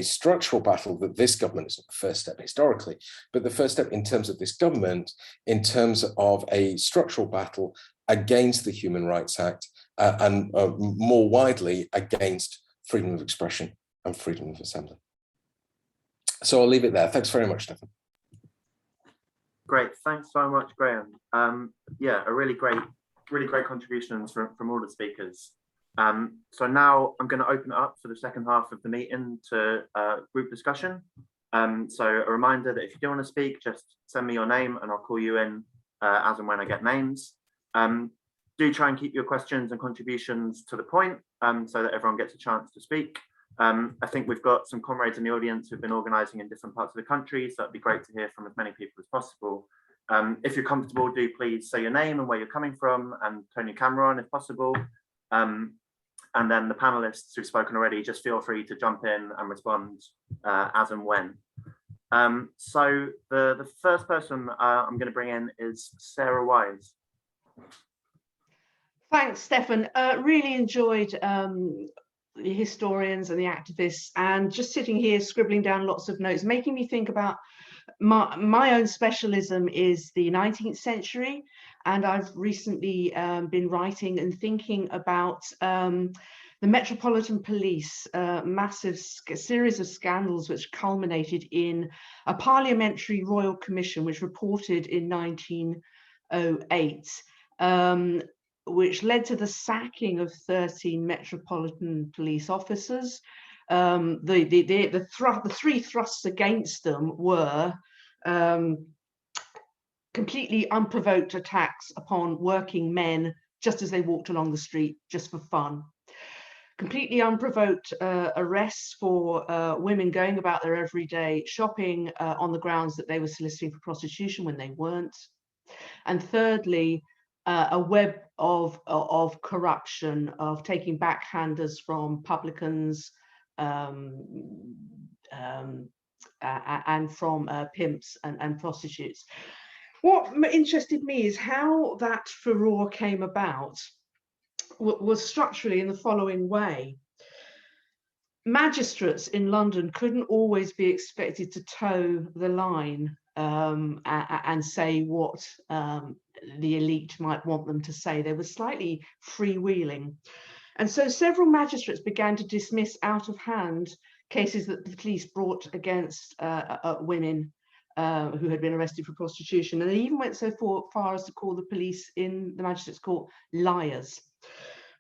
structural battle that this government is not the first step historically, but the first step in terms of this government, in terms of a structural battle against the Human Rights Act, and more widely against freedom of expression and freedom of assembly. So I'll leave it there. Thanks very much, Stefan. Great, thanks so much, Graham. Yeah, a really great contributions from all the speakers. So now I'm going to open it up for the second half of the meeting to group discussion. So a reminder that if you do want to speak, just send me your name and I'll call you in as and when I get names. Do try and keep your questions and contributions to the point, so that everyone gets a chance to speak. I think we've got some comrades in the audience who've been organising in different parts of the country, so it'd be great to hear from as many people as possible. If you're comfortable, do please say your name and where you're coming from, and turn your camera on if possible. And then the panelists who've spoken already, just feel free to jump in and respond as and when. So the first person I'm going to bring in is Sarah Wise. Thanks, Stefan. Really enjoyed the historians and the activists, and just sitting here scribbling down lots of notes, making me think about my own specialism is the 19th century, and I've recently been writing and thinking about the Metropolitan Police, massive series of scandals which culminated in a parliamentary royal commission which reported in 1908, which led to the sacking of 13 Metropolitan Police officers. The three thrusts against them were completely unprovoked attacks upon working men just as they walked along the street, just for fun. Completely unprovoked arrests for women going about their everyday shopping on the grounds that they were soliciting for prostitution when they weren't. And thirdly, a web of corruption, of taking backhanders from publicans and from pimps and prostitutes. What interested me is how that furore came about was structurally in the following way. Magistrates in London couldn't always be expected to toe the line and say what the elite might want them to say. They were slightly freewheeling. And so several magistrates began to dismiss out of hand cases that the police brought against women who had been arrested for prostitution. And they even went so far as to call the police in the magistrates' court liars.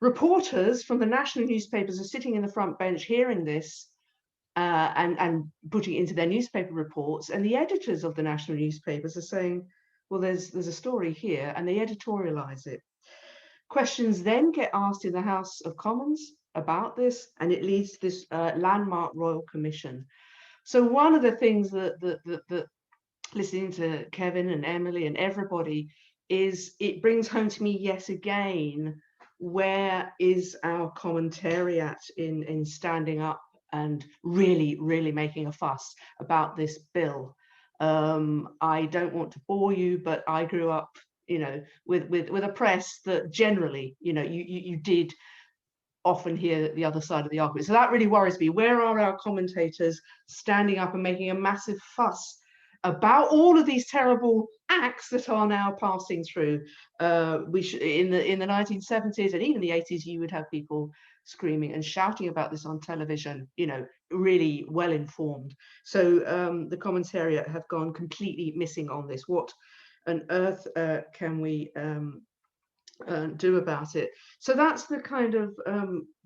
Reporters from the national newspapers are sitting in the front bench hearing this and putting it into their newspaper reports. And the editors of the national newspapers are saying, well, there's a story here, and they editorialize it. Questions then get asked in the House of Commons about this, and it leads to this landmark royal commission. So one of the things that listening to Kevin and Emily and everybody is, it brings home to me yet again, where is our commentariat in standing up and really making a fuss about this bill? I don't want to bore you, but I grew up, you know, with a press that generally, you know, you did often hear the other side of the argument. So that really worries me. Where are our commentators standing up and making a massive fuss about all of these terrible acts that are now passing through? We should, in the 1970s and even the 80s, you would have people screaming and shouting about this on television, you know, really well informed. So the commentariat have gone completely missing on this. What on earth can we do about it? So that's the kind of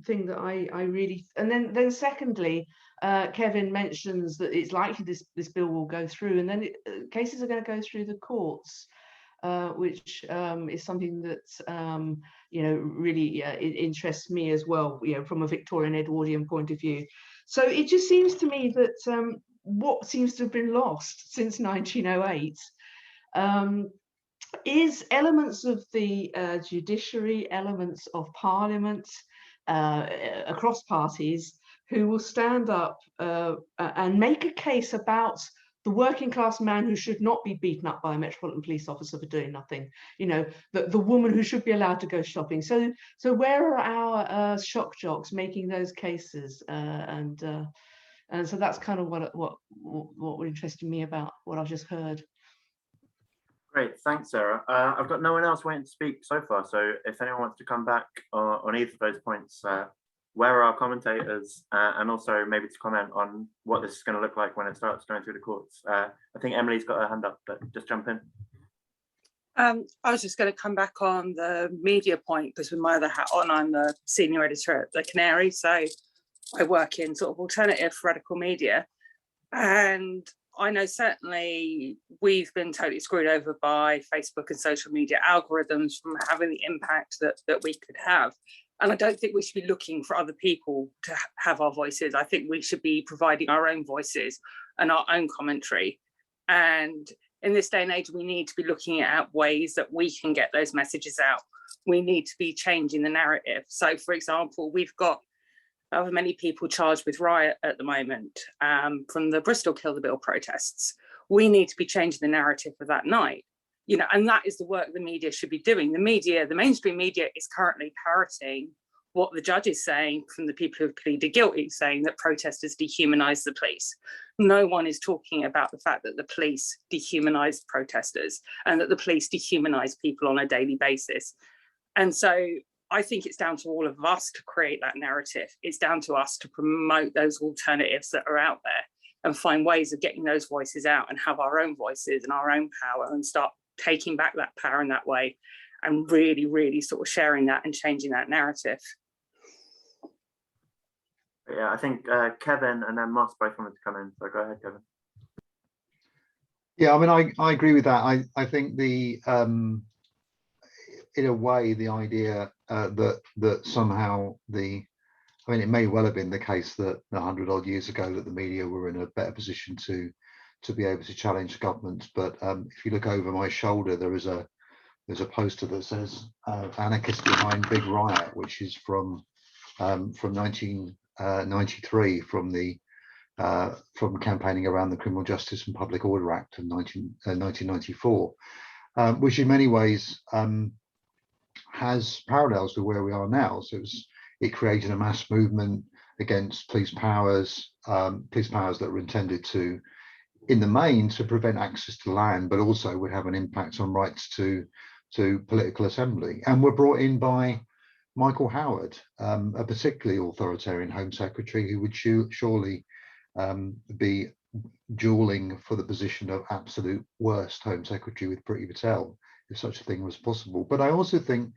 thing that I really, and then secondly, Kevin mentions that it's likely this bill will go through, and then cases are going to go through the courts, which is something that you know, really it interests me as well, you know, from a Victorian Edwardian point of view. So it just seems to me that what seems to have been lost since 1908 is elements of the judiciary, elements of parliament across parties, who will stand up and make a case about the working class man who should not be beaten up by a Metropolitan Police officer for doing nothing, you know, the woman who should be allowed to go shopping. So where are our shock jocks making those cases? And so that's kind of what interested me about what I've just heard. Great, thanks, Sarah. I've got no one else waiting to speak so far, so if anyone wants to come back on either of those points, where are our commentators, and also maybe to comment on what this is going to look like when it starts going through the courts. I think Emily's got her hand up, but just jump in. I was just going to come back on the media point, because with my other hat on, I'm the senior editor at the Canary, so I work in sort of alternative radical media, and I know certainly we've been totally screwed over by Facebook and social media algorithms from having the impact that we could have. And I don't think we should be looking for other people to have our voices. I think we should be providing our own voices and our own commentary. And in this day and age, we need to be looking at ways that we can get those messages out. We need to be changing the narrative. So, for example, we've got however many people charged with riot at the moment from the Bristol Kill the Bill protests. We need to be changing the narrative of that night. You know, and that is the work the media should be doing. The media, the mainstream media, is currently parroting what the judge is saying from the people who have pleaded guilty, saying that protesters dehumanise the police. No one is talking about the fact that the police dehumanise protesters and that the police dehumanise people on a daily basis. And so I think it's down to all of us to create that narrative. It's down to us to promote those alternatives that are out there and find ways of getting those voices out and have our own voices and our own power and start taking back that power in that way and really sort of sharing that and changing that narrative. Yeah, I think Kevin and then Moss both wanted to come in, so go ahead, Kevin. Yeah, I mean, I agree with that. I think the in a way the idea that somehow I mean, it may well have been the case that 100 odd years ago that the media were in a better position to be able to challenge governments. But if you look over my shoulder, there's a poster that says "Anarchists Behind Big Riot," which is from 1993, from campaigning around the Criminal Justice and Public Order Act of 1994, which in many ways has parallels with where we are now. So it created a mass movement against police powers that were intended to, in the main, to prevent access to land, but also would have an impact on rights to political assembly, and were brought in by Michael Howard, a particularly authoritarian Home Secretary who would surely be dueling for the position of absolute worst Home Secretary with Priti Patel, if such a thing was possible. But I also think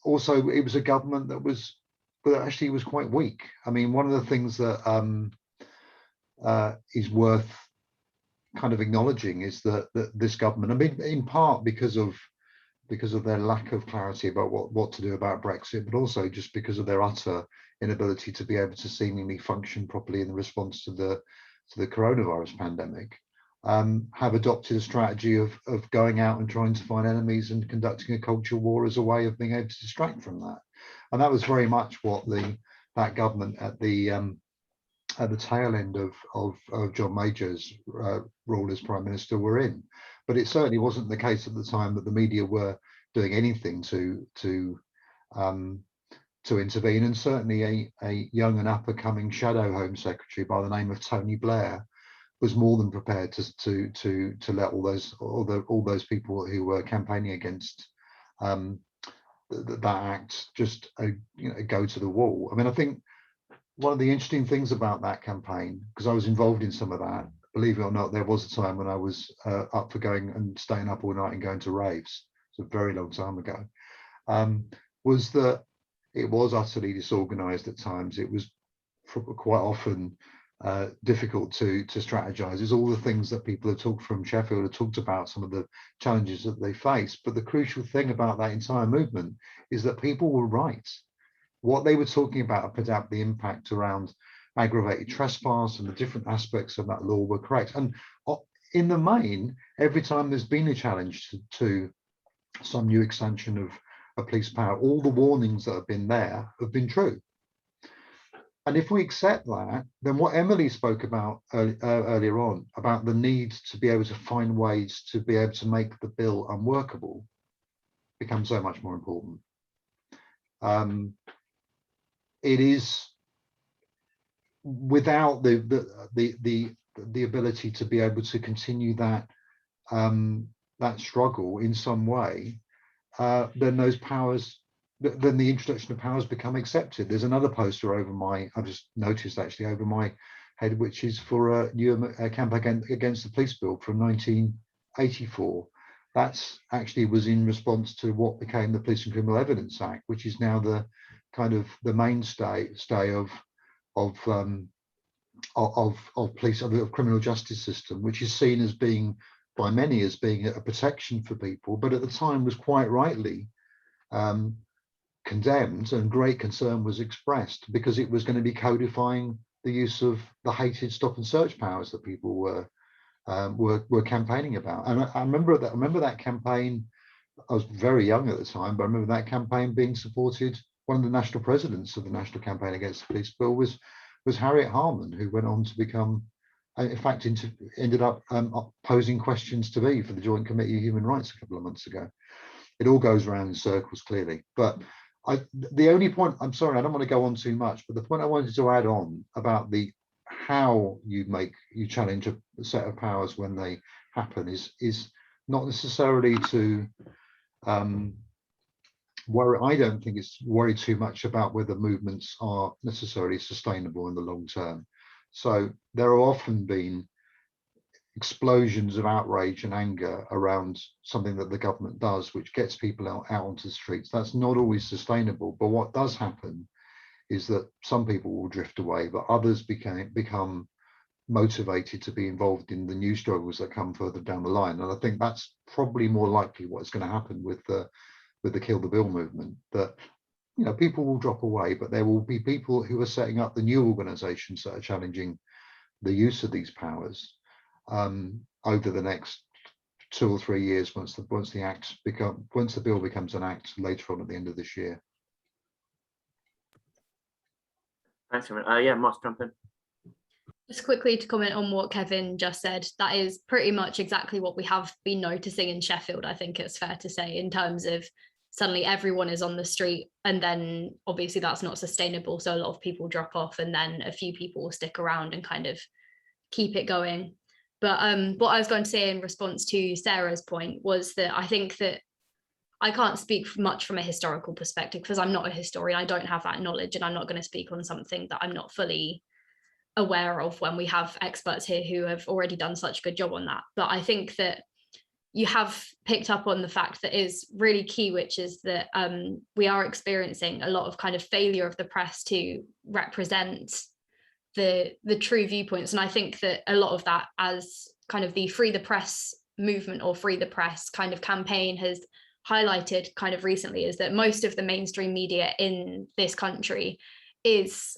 also it was a government that actually was quite weak. I mean, one of the things that is worth kind of acknowledging is that this government, I mean, in part because of their lack of clarity about what to do about Brexit, but also just because of their utter inability to be able to seemingly function properly in the response to the coronavirus pandemic, have adopted a strategy of going out and trying to find enemies and conducting a culture war as a way of being able to distract from that. And that was very much what that government at the tail end of John Major's role as Prime Minister were in. But it certainly wasn't the case at the time that the media were doing anything to intervene. And certainly a young and up-and-coming shadow Home Secretary by the name of Tony Blair was more than prepared to let all those people who were campaigning against that act just go to the wall. I mean, I think one of the interesting things about that campaign, because I was involved in some of that, believe it or not, there was a time when I was up for going and staying up all night and going to raves. It's a very long time ago. Was that it was utterly disorganized at times. It was quite often difficult to strategize. It's all the things that people have talked from Sheffield have talked about, some of the challenges that they face. But the crucial thing about that entire movement is that people were right. What they were talking about the impact around aggravated trespass and the different aspects of that law were correct. And in the main, every time there's been a challenge to some new extension of a police power, all the warnings that have been there have been true. And if we accept that, then what Emily spoke about earlier on, about the need to be able to find ways to be able to make the bill unworkable, becomes so much more important. It is without the ability to be able to continue that struggle in some way, then those powers, then the introduction of powers become accepted. There's another poster over I've just noticed actually over my head, which is for a campaign against the police bill from 1984. That's actually was in response to what became the Police and Criminal Evidence Act, which is now the kind of the mainstay of police, of criminal justice system, which is seen as being by many as being a protection for people, but at the time was quite rightly condemned, and great concern was expressed because it was going to be codifying the use of the hated stop and search powers that people were campaigning about. And I remember that campaign. I was very young at the time, but I remember that campaign being supported. One of the national presidents of the National Campaign Against the Police Bill was Harriet Harman, who went on to become, in fact, ended up posing questions to me for the Joint Committee of Human Rights a couple of months ago. It all goes around in circles, clearly. But the only point, I'm sorry, I don't want to go on too much, but the point I wanted to add on about how you challenge a set of powers when they happen is not necessarily to worry. I don't think it's worry too much about whether movements are necessarily sustainable in the long term. So there have often been explosions of outrage and anger around something that the government does, which gets people out onto the streets. That's not always sustainable. But what does happen is that some people will drift away, but others become motivated to be involved in the new struggles that come further down the line. And I think that's probably more likely what's going to happen with the Kill the Bill movement, that people will drop away, but there will be people who are setting up the new organizations that are challenging the use of these powers over the next 2 or 3 years once the bill becomes an act later on at the end of this year. Thanks, Kevin. Yeah, Mark, jump in. Just quickly to comment on what Kevin just said, that is pretty much exactly what we have been noticing in Sheffield, I think it's fair to say, in terms of suddenly everyone is on the street, and then obviously that's not sustainable, so a lot of people drop off and then a few people will stick around and kind of keep it going. But what I was going to say in response to Sarah's point was that I think that I can't speak much from a historical perspective because I'm not a historian. I don't have that knowledge, and I'm not going to speak on something that I'm not fully aware of when we have experts here who have already done such a good job on that. But I think that you have picked up on the fact that is really key, which is that we are experiencing a lot of kind of failure of the press to represent the true viewpoints. And I think that a lot of that, as kind of the Free the Press movement or Free the Press kind of campaign has highlighted kind of recently, is that most of the mainstream media in this country is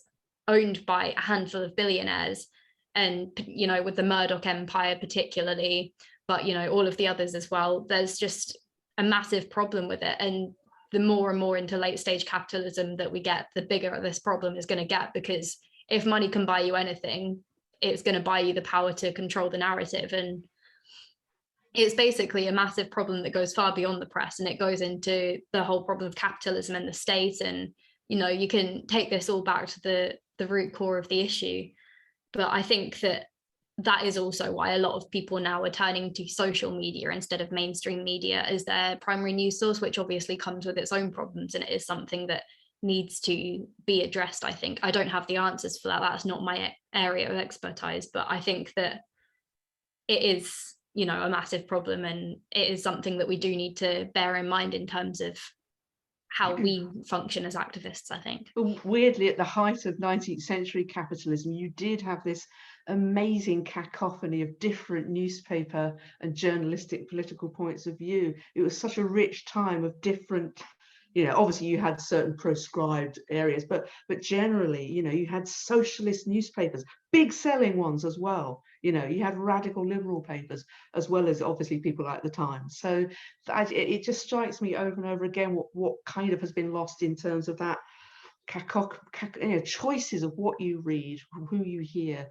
owned by a handful of billionaires, and you know, with the Murdoch empire particularly, but you know, all of the others as well. There's just a massive problem with it, and the more and more into late stage capitalism that we get, the bigger this problem is going to get, because if money can buy you anything, it's going to buy you the power to control the narrative. And it's basically a massive problem that goes far beyond the press, and it goes into the whole problem of capitalism and the state. And you know, you can take this all back to the root core of the issue. But I think that that is also why a lot of people now are turning to social media instead of mainstream media as their primary news source, which obviously comes with its own problems, and it is something that needs to be addressed. I think I don't have the answers for that. That's not my area of expertise, but I think that it is, you know, a massive problem, and it is something that we do need to bear in mind in terms of how we function as activists, I think. Weirdly, at the height of 19th century capitalism, you did have this amazing cacophony of different newspaper and journalistic political points of view. It was such a rich time of different, you know, obviously you had certain proscribed areas, but generally, you know, you had socialist newspapers, big selling ones as well. You know, you had radical liberal papers, as well as obviously people like the Times. So it just strikes me over and over again what kind of has been lost in terms of that choices of what you read, who you hear.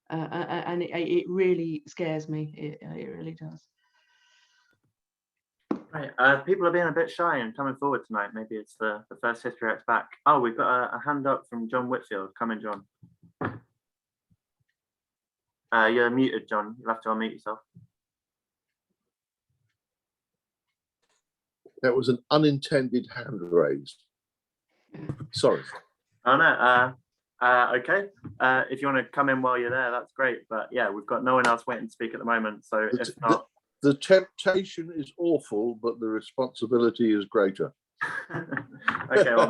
And it really scares me. It really does. Right, people are being a bit shy and coming forward tonight. Maybe it's the first History X back. Oh, we've got a hand up from John Whitfield. Come in, John. You're muted, John. You'll have to unmute yourself. That was an unintended hand raise. Sorry. Oh no. Okay. If you want to come in while you're there, that's great. But yeah, we've got no one else waiting to speak at the moment. So if not, the temptation is awful, but the responsibility is greater. Okay. Well,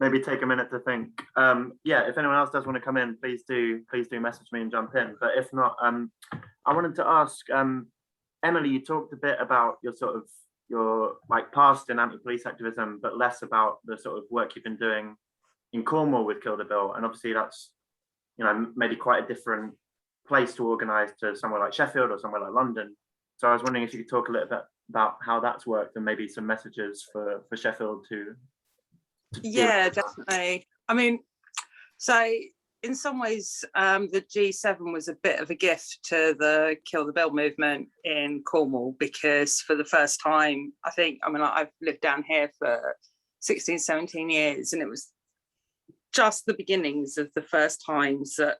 maybe take a minute to think. Yeah, if anyone else does want to come in, please do message me and jump in. But if not, I wanted to ask Emily, you talked a bit about your like past in anti-police activism, but less about the sort of work you've been doing in Cornwall with Kill the Bill. And obviously that's, you know, maybe quite a different place to organise to somewhere like Sheffield or somewhere like London. So I was wondering if you could talk a little bit about how that's worked and maybe some messages for Sheffield to yeah, definitely. I mean, so in some ways, the G7 was a bit of a gift to the Kill the Bill movement in Cornwall, because for the first time, I think, I mean, I've lived down here for 16, 17 years, and it was just the beginnings of the first times that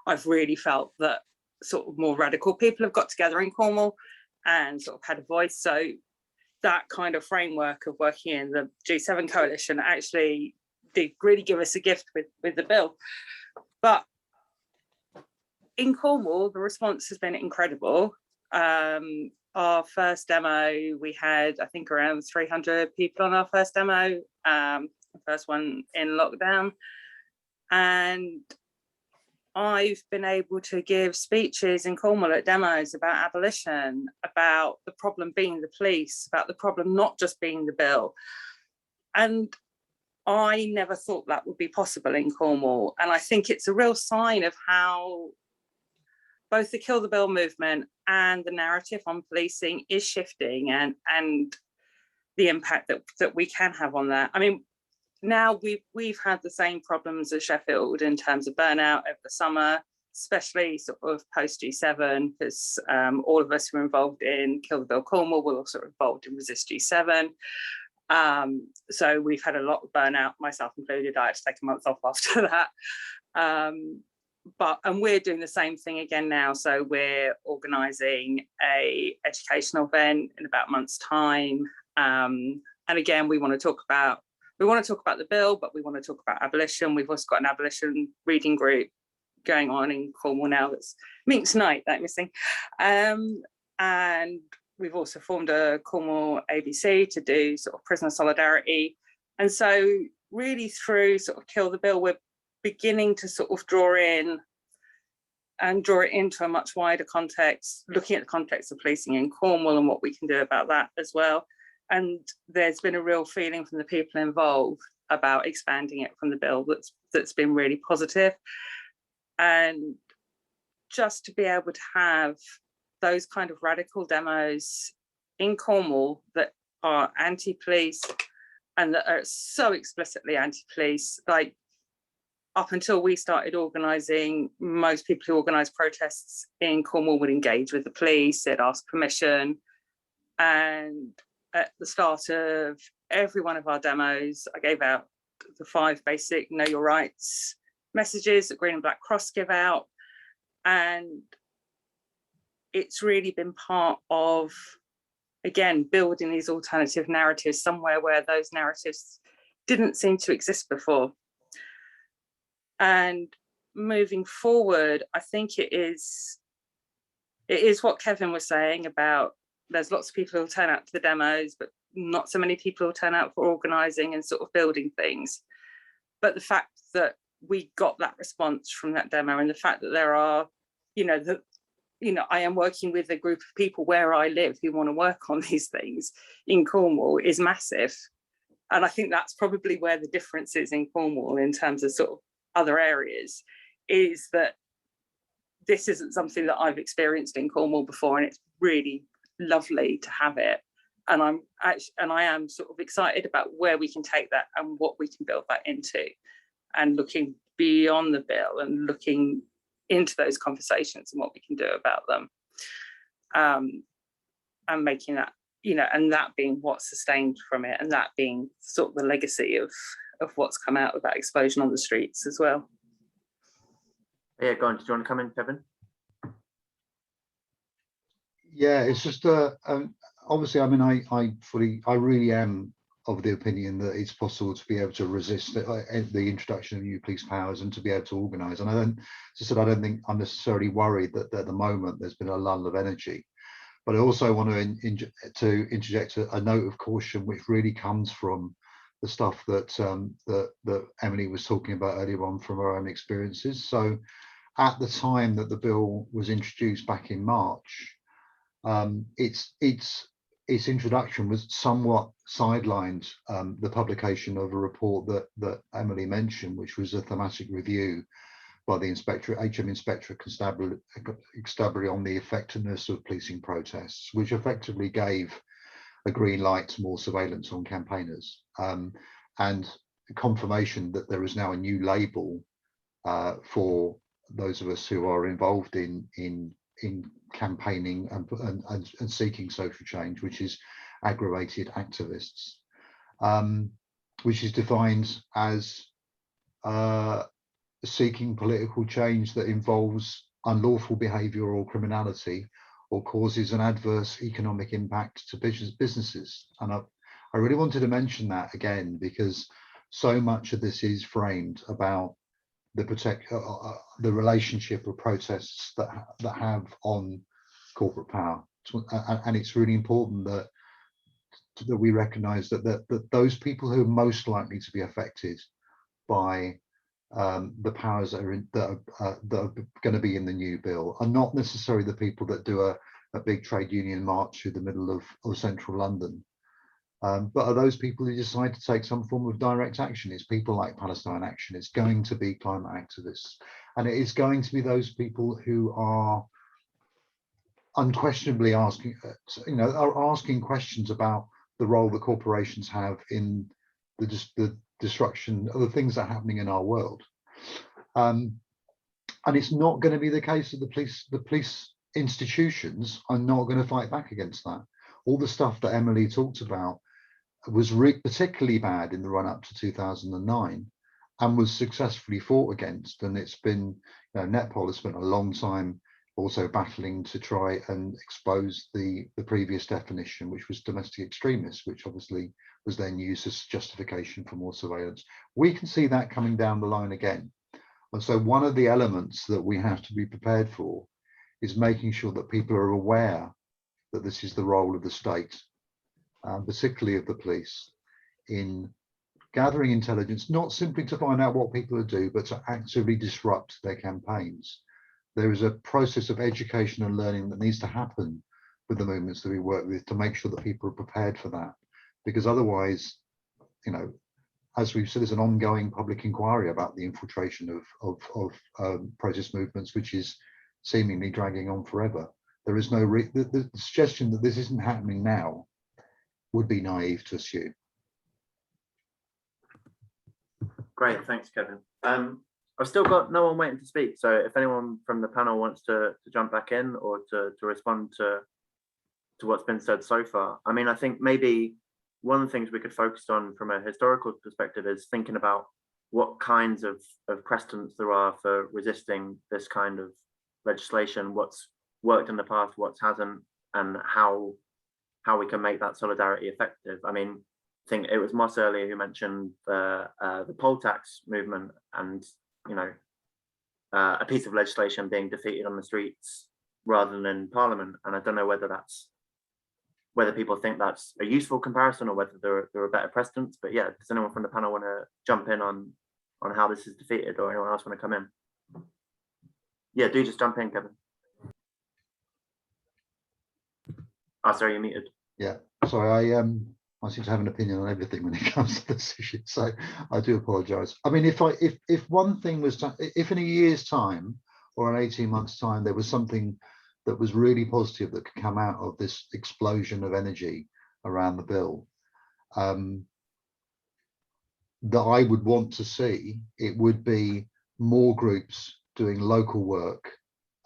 I've really felt that sort of more radical people have got together in Cornwall and sort of had a voice. So that kind of framework of working in the G7 coalition actually did really give us a gift with the bill. But in Cornwall, the response has been incredible. Our first demo, we had, I think, around 300 people on our first demo, the first one in lockdown. And I've been able to give speeches in Cornwall at demos about abolition, about the problem being the police, about the problem not just being the bill. And I never thought that would be possible in Cornwall. And I think it's a real sign of how both the Kill the Bill movement and the narrative on policing is shifting, and the impact that we can have on that. I mean, now we've had the same problems as Sheffield in terms of burnout over the summer, especially sort of post G7, because all of us who are involved in Kill the Bill Cornwall were also involved in Resist G7. So we've had a lot of burnout, myself included. I had to take a month off after that. And we're doing the same thing again now. So we're organising a educational event in about a month's time. And again, we want to talk about the bill, but we want to talk about abolition. We've also got an abolition reading group going on in Cornwall now that's meeting tonight, that missing. And we've also formed a Cornwall ABC to do sort of prisoner solidarity. And so really through sort of Kill the Bill, we're beginning to sort of draw it into a much wider context, looking at the context of policing in Cornwall and what we can do about that as well. And there's been a real feeling from the people involved about expanding it from the bill that's been really positive. And just to be able to have those kind of radical demos in Cornwall that are anti-police and that are so explicitly anti-police, like up until we started organising, most people who organised protests in Cornwall would engage with the police, they'd ask permission. And at the start of every one of our demos, I gave out the 5 basic know your rights messages that Green and Black Cross give out. And it's really been part of, again, building these alternative narratives somewhere where those narratives didn't seem to exist before. And moving forward, I think it is what Kevin was saying about there's lots of people who will turn out to the demos, but not so many people will turn out for organising and sort of building things. But the fact that we got that response from that demo, and the fact that there are, I am working with a group of people where I live who want to work on these things in Cornwall is massive. And I think that's probably where the difference is in Cornwall in terms of sort of other areas, is that this isn't something that I've experienced in Cornwall before, and it's really lovely to have it. And I am sort of excited about where we can take that and what we can build that into, and looking beyond the bill and looking into those conversations and what we can do about them, and making that, and that being what's sustained from it, and that being sort of the legacy of what's come out of that explosion on the streets as well. Yeah, go on. Do you want to come in, Kevin? Yeah, it's just obviously, I mean, I really am of the opinion that it's possible to be able to resist the introduction of new police powers and to be able to organise. And I don't think I'm necessarily worried that at the moment there's been a lull of energy. But I also want to interject a note of caution, which really comes from the stuff that Emily was talking about earlier on from her own experiences. So at the time that the bill was introduced back in March, its introduction was somewhat sidelined the publication of a report that Emily mentioned, which was a thematic review by the HM Inspector Constabulary on the effectiveness of policing protests, which effectively gave a green light to more surveillance on campaigners, and confirmation that there is now a new label for those of us who are involved in campaigning and seeking social change, which is aggravated activists, which is defined as seeking political change that involves unlawful behaviour or criminality, or causes an adverse economic impact to businesses. And I really wanted to mention that again, because so much of this is framed about the relationship of protests that have on corporate power, and it's really important that we recognise that those who are most likely to be affected by the powers that are going to be in the new bill are not necessarily the people that do a big trade union march through the middle of central London, but are those people who decide to take some form of direct action. It's people like Palestine Action, it's going to be climate activists, and it is going to be those people who are unquestionably asking questions about the role that corporations have in the destruction of the things that are happening in our world. And it's not going to be the case that the police institutions are not going to fight back against that. All the stuff that Emily talked about was particularly bad in the run-up to 2009 and was successfully fought against. And it's been, Netpol has spent a long time also battling to try and expose the previous definition, which was domestic extremists, which obviously was then used as justification for more surveillance. We can see that coming down the line again. And so one of the elements that we have to be prepared for is making sure that people are aware that this is the role of the state, particularly of the police, in gathering intelligence, not simply to find out what people do, but to actively disrupt their campaigns. There is a process of education and learning that needs to happen with the movements that we work with to make sure that people are prepared for that. Because otherwise, you know, as we've said, there's an ongoing public inquiry about the infiltration of protest movements, which is seemingly dragging on forever. There is no the suggestion that this isn't happening now would be naive to assume. Great, thanks, Kevin. I've still got no one waiting to speak, so if anyone from the panel wants to jump back in or to respond to what's been said so far. I mean, I think maybe one of the things we could focus on from a historical perspective is thinking about what kinds of precedents there are for resisting this kind of legislation, what's worked in the past, what hasn't, and how we can make that solidarity effective. I mean, I think it was Moss earlier who mentioned the poll tax movement, and you know, a piece of legislation being defeated on the streets rather than in Parliament. And I don't know whether people think that's a useful comparison or whether there are better precedents. But yeah, does anyone from the panel want to jump in on how this is defeated, or anyone else want to come in? Yeah, do just jump in, Kevin. Oh, sorry, you're muted. Yeah, sorry, I seem to have an opinion on everything when it comes to this issue, so I do apologise. I mean, if one thing was to, if in a year's time or in 18 months' time there was something that was really positive that could come out of this explosion of energy around the bill, that I would want to see, it would be more groups doing local work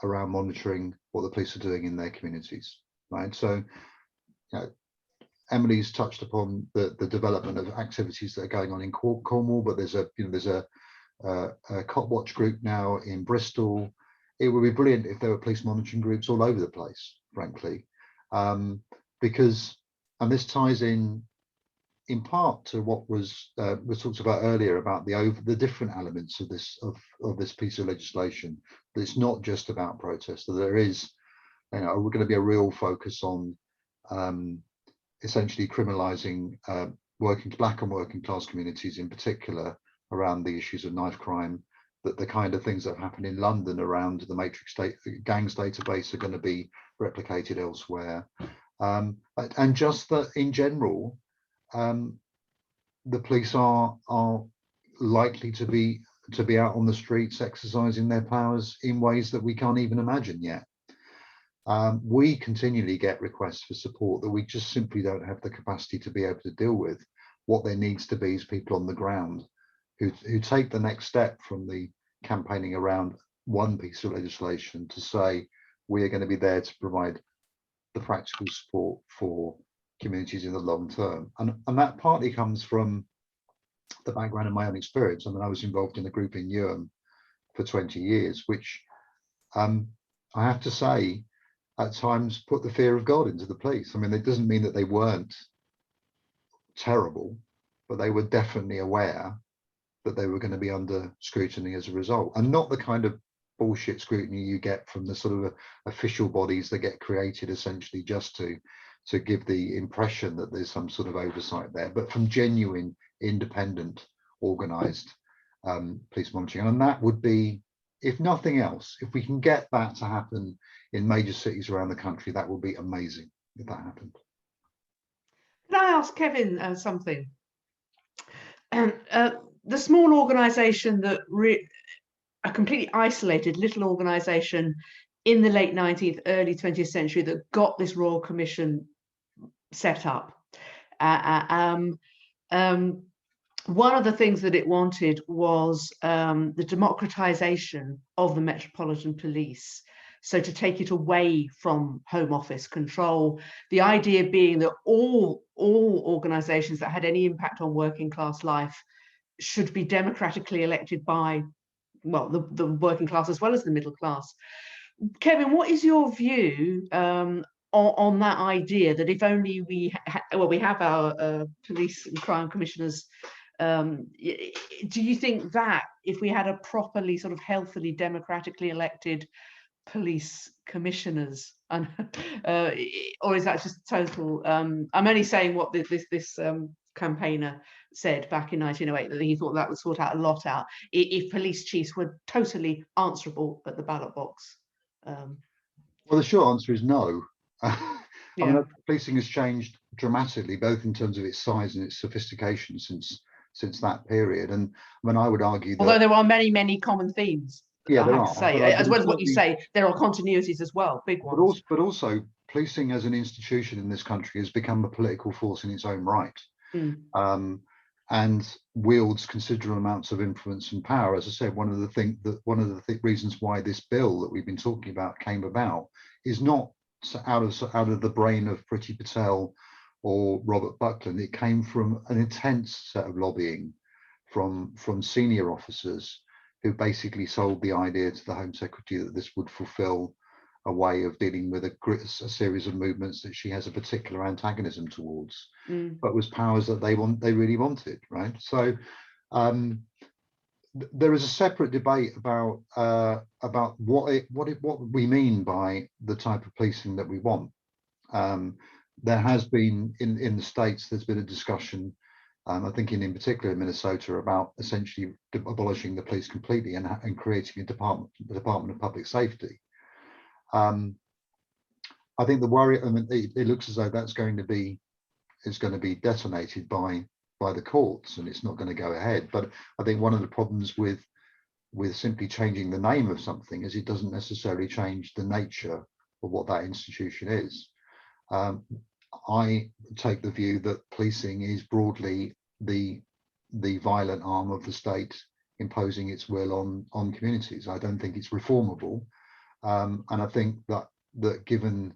around monitoring what the police are doing in their communities, right? So, you know, Emily's touched upon the development of activities that are going on in Cornwall, but there's a cop watch group now in Bristol. It would be brilliant if there were police monitoring groups all over the place, frankly, because, and this ties in part to what was talked about earlier about the different elements of this piece of legislation. That it's not just about protest. That there is, you know, we're going to be a real focus on essentially criminalising black and working class communities in particular around the issues of knife crime. That the kind of things that have happened in London around the Matrix gangs database are going to be replicated elsewhere, and just that in general, the police are likely to be out on the streets exercising their powers in ways that we can't even imagine yet. We continually get requests for support that we just simply don't have the capacity to be able to deal with. What there needs to be is people on the ground who take the next step from the campaigning around one piece of legislation to say, we are going to be there to provide the practical support for communities in the long term. And that partly comes from the background of my own experience. I mean, I was involved in a group in Newham for 20 years, which I have to say, at times put the fear of God into the police. I mean, it doesn't mean that they weren't terrible, but they were definitely aware that they were going to be under scrutiny as a result, and not the kind of bullshit scrutiny you get from the sort of official bodies that get created essentially just to give the impression that there's some sort of oversight there, but from genuine, independent, organised police monitoring. And that would be, if nothing else, if we can get that to happen in major cities around the country, that would be amazing if that happened. Can I ask Kevin something? The small organisation that a completely isolated little organisation in the late 19th, early 20th century that got this Royal Commission set up. One of the things that it wanted was the democratisation of the Metropolitan Police. So to take it away from Home Office control, the idea being that all organisations that had any impact on working class life should be democratically elected by, well, the working class as well as the middle class. Kevin, what is your view on that idea that if only we have our police and crime commissioners, do you think that if we had a properly sort of healthily democratically elected police commissioners, and or is that just total? I'm only saying what this campaigner said back in 1908, that he thought that would sort out a lot out if police chiefs were totally answerable at the ballot box. Well, the short answer is no. I mean, policing has changed dramatically, both in terms of its size and its sophistication since that period. And I mean, I would argue that, although there are many common themes. Yeah, I there have are. to say, as well as what you say, there are continuities as well, big ones. But also, policing as an institution in this country has become a political force in its own right, and wields considerable amounts of influence and power. As I said, one of the reasons why this bill that we've been talking about came about is not out of the brain of Priti Patel or Robert Buckland. It came from an intense set of lobbying from senior officers who basically sold the idea to the Home Secretary that this would fulfill a way of dealing with a series of movements that she has a particular antagonism towards, but was powers that they really wanted, right? So there is a separate debate about what we mean by the type of policing that we want. There has been in the States, there's been a discussion, I think in particular in Minnesota, about essentially abolishing the police completely and creating a Department of Public Safety. I think the worry, I mean, it looks as though that's going to be detonated by the courts, and it's not going to go ahead. But I think one of the problems with simply changing the name of something is it doesn't necessarily change the nature of what that institution is. I take the view that policing is broadly the violent arm of the state imposing its will on communities. I don't think it's reformable, and I think that given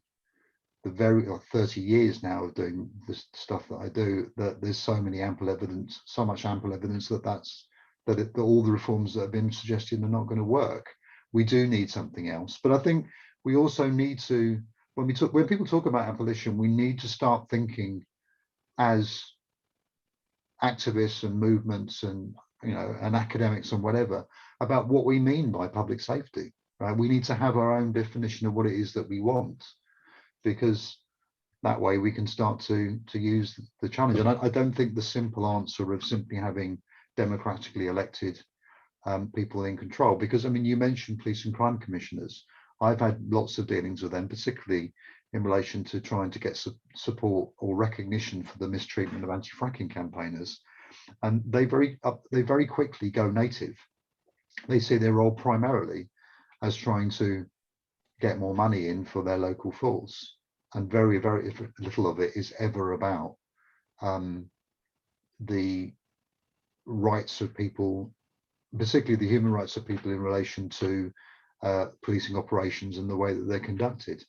the very 30 years now of doing this stuff that I do, that there's so much ample evidence that all the reforms that have been suggested are not going to work. We do need something else, but I think we also need to, when people talk about abolition, we need to start thinking as activists and movements and and academics and whatever about what we mean by public safety. Right? We need to have our own definition of what it is that we want, because that way we can start to use the challenge. And I don't think the simple answer of simply having democratically elected people in control, because I mean, you mentioned police and crime commissioners. I've had lots of dealings with them, particularly in relation to trying to get support or recognition for the mistreatment of anti-fracking campaigners, and they very quickly go native. They see their role primarily as trying to get more money in for their local force, and very little of it is ever about the rights of people, particularly the human rights of people in relation to policing operations and the way that they're conducted.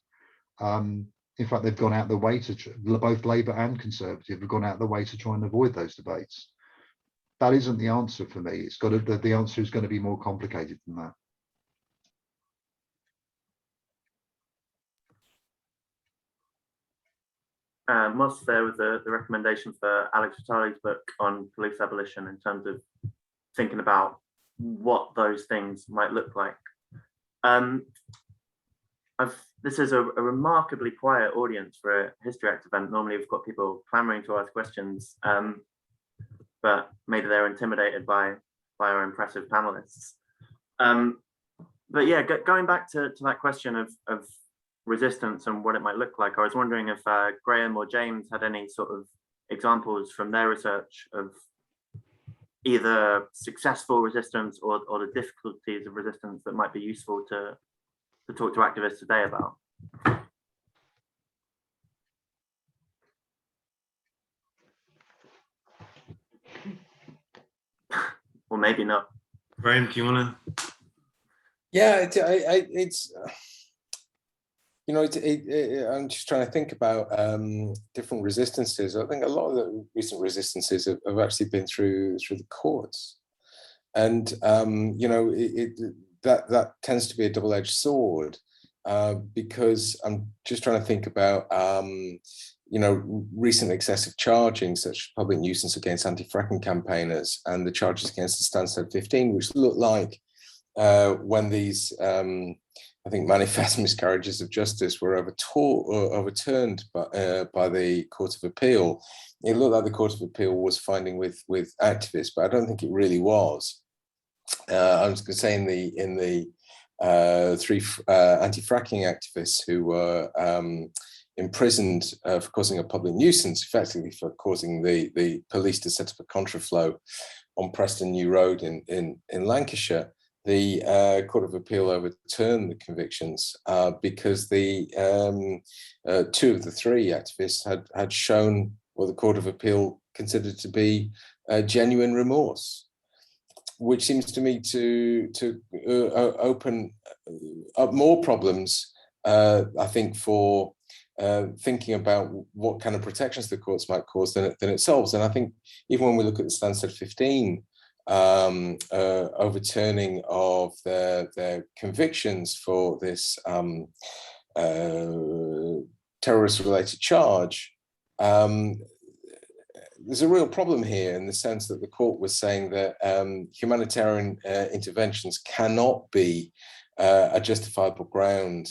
In fact, they've gone out the way to, both Labour and Conservative have gone out the way to try and avoid those debates. That isn't the answer for me. It's got to, the answer is going to be more complicated than that. What's there with the recommendation for Alex Vitale's book on police abolition in terms of thinking about what those things might look like? This is a remarkably quiet audience for a History Act event. Normally we've got people clamoring to ask questions, but maybe they're intimidated by our impressive panelists. But yeah, going back to that question of resistance and what it might look like, I was wondering if Graham or James had any sort of examples from their research of either successful resistance or the difficulties of resistance that might be useful to talk to activists today about. Or maybe not. Graham, do you want to? Yeah, it's I'm just trying to think about different resistances. I think a lot of the recent resistances have actually been through the courts, and that tends to be a double-edged sword. because I'm just trying to think about, recent excessive charging, such as public nuisance against anti-fracking campaigners and the charges against the Stansted 15, which look like when these, I think, manifest miscarriages of justice were overturned by the Court of Appeal. It looked like the Court of Appeal was finding with activists, but I don't think it really was. I was going to say in the 3 anti-fracking activists who were imprisoned for causing a public nuisance, effectively for causing the police to set up a contraflow on Preston New Road in Lancashire. The Court of Appeal overturned the convictions because the 2 of the 3 activists had shown what the Court of Appeal considered to be genuine remorse, which seems to me to open up more problems, I think, for thinking about what kind of protections the courts might cause than it solves. And I think even when we look at the Stansted 15 overturning of their convictions for this terrorist-related charge, there's a real problem here in the sense that the court was saying that humanitarian interventions cannot be a justifiable ground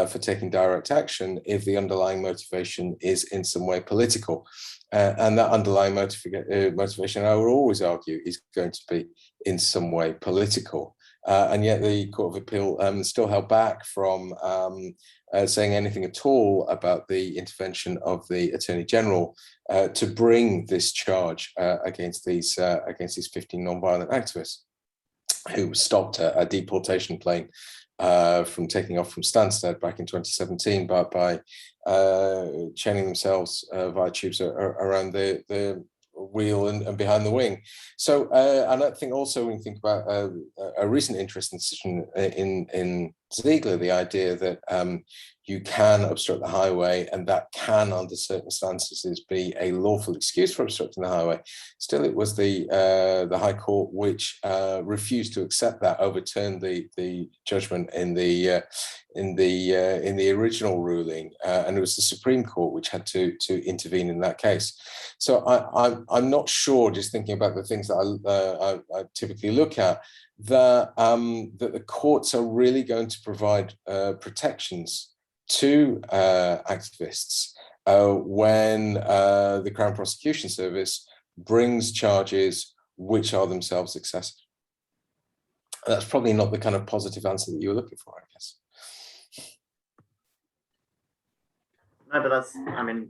for taking direct action if the underlying motivation is in some way political. And that underlying motivation, I would always argue, is going to be in some way political. And yet the Court of Appeal still held back from saying anything at all about the intervention of the Attorney General to bring this charge against these 15 non-violent activists who stopped a deportation plane from taking off from Stansted back in 2017 by chaining themselves via tubes around the wheel and behind the wing. So, and I think also when you think about a recent interest in decision in Ziegler, the idea that you can obstruct the highway and that can, under certain circumstances, be a lawful excuse for obstructing the highway. Still, it was the High Court which refused to accept that, overturned the judgment in the original ruling, and it was the Supreme Court which had to intervene in that case. So I'm not sure, just thinking about the things that I typically look at, that the courts are really going to provide protections to activists when the Crown Prosecution Service brings charges which are themselves excessive. That's probably not the kind of positive answer that you were looking for, I guess. No, but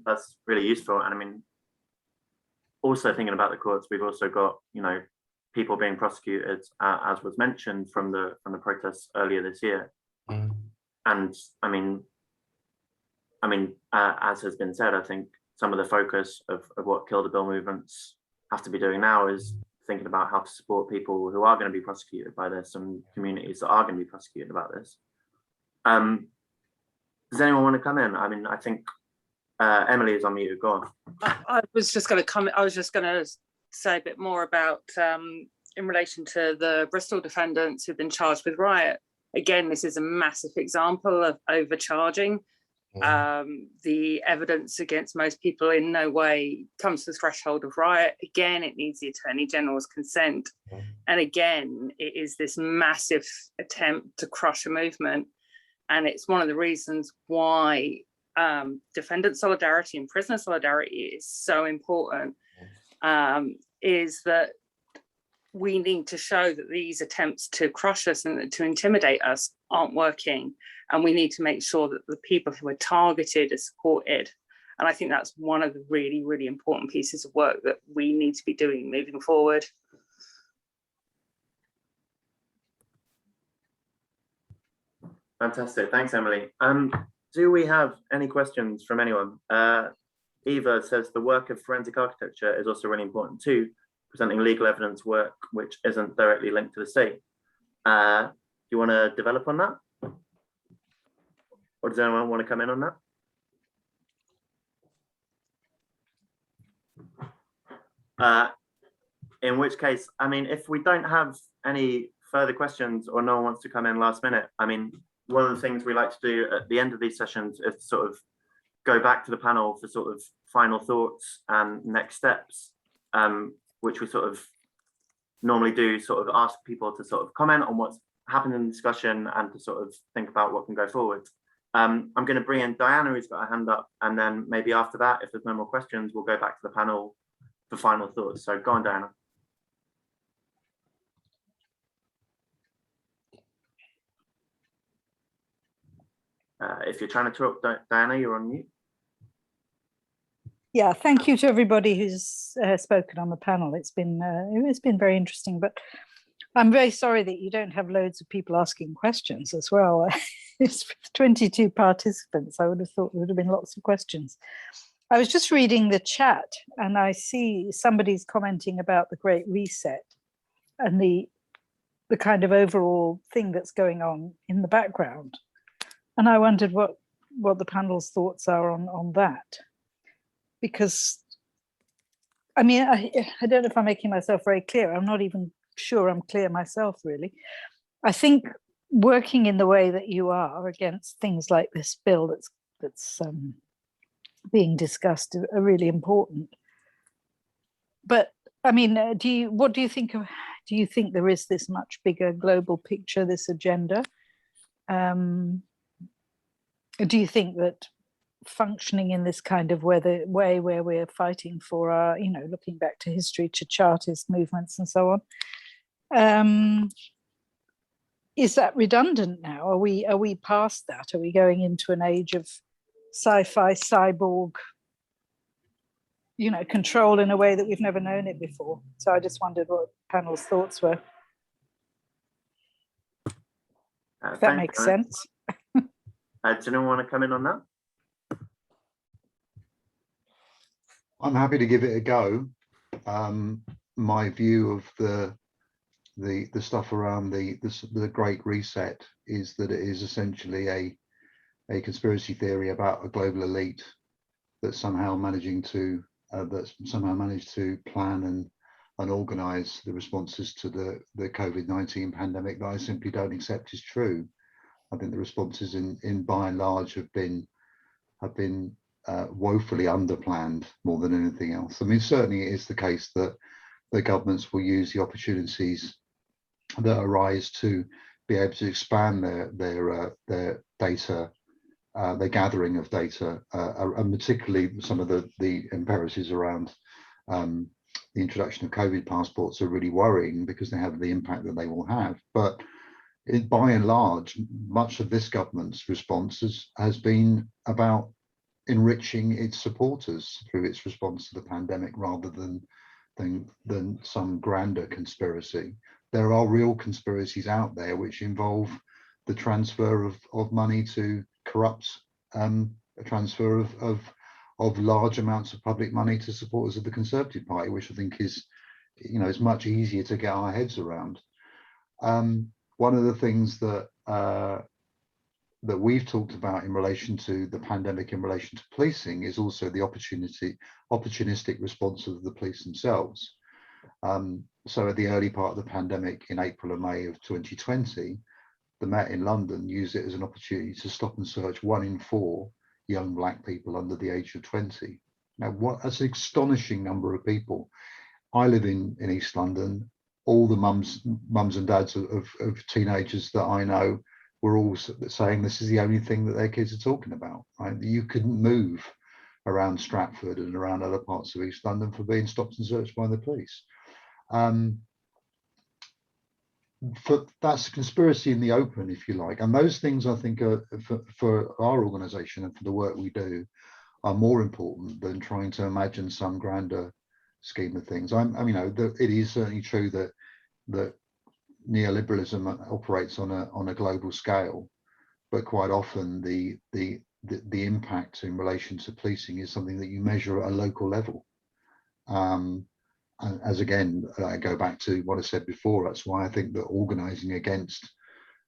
that's really useful. And I mean, also thinking about the courts, we've also got, people being prosecuted, as was mentioned, from the protests earlier this year. Mm. And as has been said, I think some of the focus of what Kill the Bill movements have to be doing now is thinking about how to support people who are going to be prosecuted by this and communities that are going to be prosecuted about this. Does anyone want to come in? I mean, I think Emily is on mute. Go on. I was just going to comment. I was just going to say a bit more about in relation to the Bristol defendants who've been charged with riot. Again, this is a massive example of overcharging. The evidence against most people in no way comes to the threshold of riot. Again, it needs the Attorney General's consent. And again, it is this massive attempt to crush a movement. And it's one of the reasons why defendant solidarity and prisoner solidarity is so important, is that we need to show that these attempts to crush us and to intimidate us aren't working. And we need to make sure that the people who are targeted are supported. And I think that's one of the really, really important pieces of work that we need to be doing moving forward. Fantastic. Thanks, Emily. Do we have any questions from anyone? Eva says the work of forensic architecture is also really important too, presenting legal evidence work which isn't directly linked to the state. Do you want to develop on that? Or does anyone want to come in on that? In which case, I mean, if we don't have any further questions or no one wants to come in last minute, I mean, one of the things we like to do at the end of these sessions is sort of go back to the panel for sort of final thoughts and next steps, which we sort of normally do, sort of ask people to sort of comment on what's happened in the discussion and to sort of think about what can go forward. I'm going to bring in Diana, who's got her hand up, and then maybe after that, if there's no more questions, we'll go back to the panel for final thoughts. So go on, Diana. If you're trying to talk, Diana, you're on mute. Yeah, thank you to everybody who's spoken on the panel. It's been very interesting, but I'm very sorry that you don't have loads of people asking questions as well. It's 22 participants. I would have thought there would have been lots of questions. I was just reading the chat and I see somebody's commenting about the Great Reset and the kind of overall thing that's going on in the background. And I wondered what the panel's thoughts are on that. Because, I mean, I don't know if I'm making myself very clear. I'm not even sure I'm clear myself, really. I think working in the way that you are against things like this bill that's being discussed are really important. But I mean, what do you think of? Do you think there is this much bigger global picture, this agenda? Do you think that functioning in this kind of way where we're fighting for our, looking back to history, to Chartist movements and so on, is that redundant now? Are we past that? Are we going into an age of sci-fi cyborg, control in a way that we've never known it before? So I just wondered what panel's thoughts were. If that makes sense. Does anyone want to come in on that? I'm happy to give it a go. My view of the stuff around the Great Reset is that it is essentially a conspiracy theory about a global elite that's somehow managed to plan and organize the responses to the COVID-19 pandemic that I simply don't accept is true. I think the responses in by and large have been woefully underplanned more than anything else. I mean, certainly it is the case that the governments will use the opportunities that arise to be able to expand their data, their gathering of data, and particularly some of the imperatives around the introduction of COVID passports are really worrying because they have the impact that they will have. But by and large, much of this government's response has been about enriching its supporters through its response to the pandemic rather than some grander conspiracy. There are real conspiracies out there which involve the transfer of money to corrupt a transfer of large amounts of public money to supporters of the Conservative Party, which I think is much easier to get our heads around. One of the things that we've talked about in relation to the pandemic, in relation to policing, is also the opportunistic response of the police themselves. So at the early part of the pandemic in April and May of 2020, the Met in London used it as an opportunity to stop and search 1 in 4 young Black people under the age of 20. Now, that's an astonishing number of people. I live in East London. All the mums and dads of teenagers that I know were all saying this is the only thing that their kids are talking about, right? You couldn't move around Stratford and around other parts of East London for being stopped and searched by the police. That's a conspiracy in the open, if you like. And those things, I think, are for our organisation and for the work we do, are more important than trying to imagine some grander scheme of things. It is certainly true that neoliberalism operates on a global scale, but quite often the impact in relation to policing is something that you measure at a local level. And as again, I go back to what I said before, that's why I think that organising against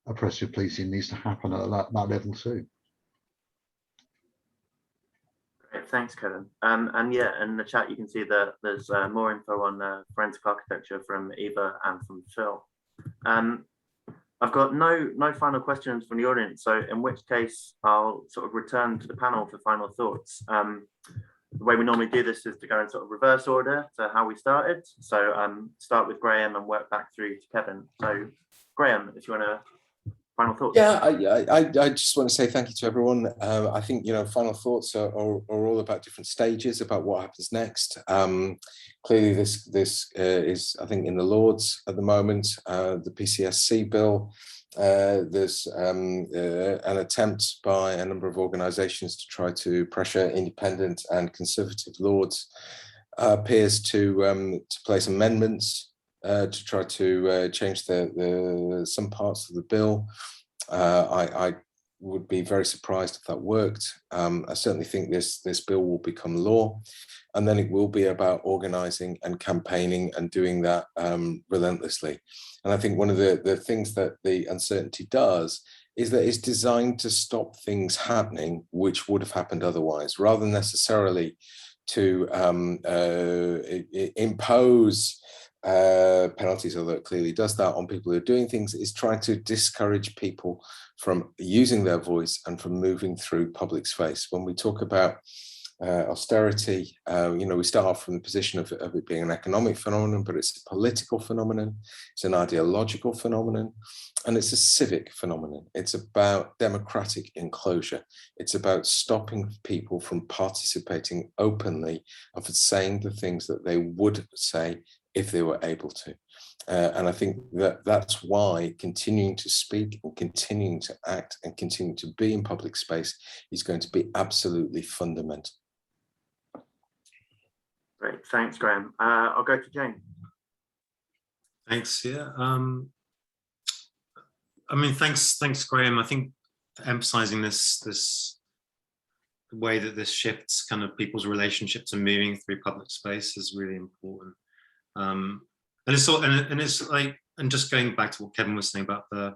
oppressive policing needs to happen at that level too. Great, thanks, Kevin. And yeah, in the chat you can see that there's more info on forensic architecture from Eva and from Phil. I've got no final questions from the audience, so in which case I'll sort of return to the panel for final thoughts. The way we normally do this is to go in sort of reverse order to how we started. So start with Graham and work back through to Kevin. So Graham, if you want to final thoughts. Yeah, I just want to say thank you to everyone. I think, you know, final thoughts are all about different stages, about what happens next. Clearly, this is, I think, in the Lords at the moment. The PCSC bill. There's an attempt by a number of organisations to try to pressure independent and conservative Lords peers to place amendments to try to change some parts of the bill. I would be very surprised if that worked. I certainly think this bill will become law, and then it will be about organising and campaigning and doing that relentlessly. And I think one of the things that the uncertainty does is that it's designed to stop things happening which would have happened otherwise, rather than necessarily to impose penalties, although it clearly does that on people who are doing things. Is trying to discourage people from using their voice and from moving through public space. When we talk about austerity, you know, we start off from the position of it being an economic phenomenon, but it's a political phenomenon, it's an ideological phenomenon, and it's a civic phenomenon. It's about democratic enclosure. It's about stopping people from participating openly and for saying the things that they would say if they were able to. And I think that that's why continuing to speak and continuing to act and continuing to be in public space is going to be absolutely fundamental. Great, thanks, Graham. I'll go to Jane. Thanks. Yeah. I mean, thanks, Graham. I think emphasising this way that this shifts kind of people's relationships and moving through public space is really important. And it's like, and just going back to what Kevin was saying about the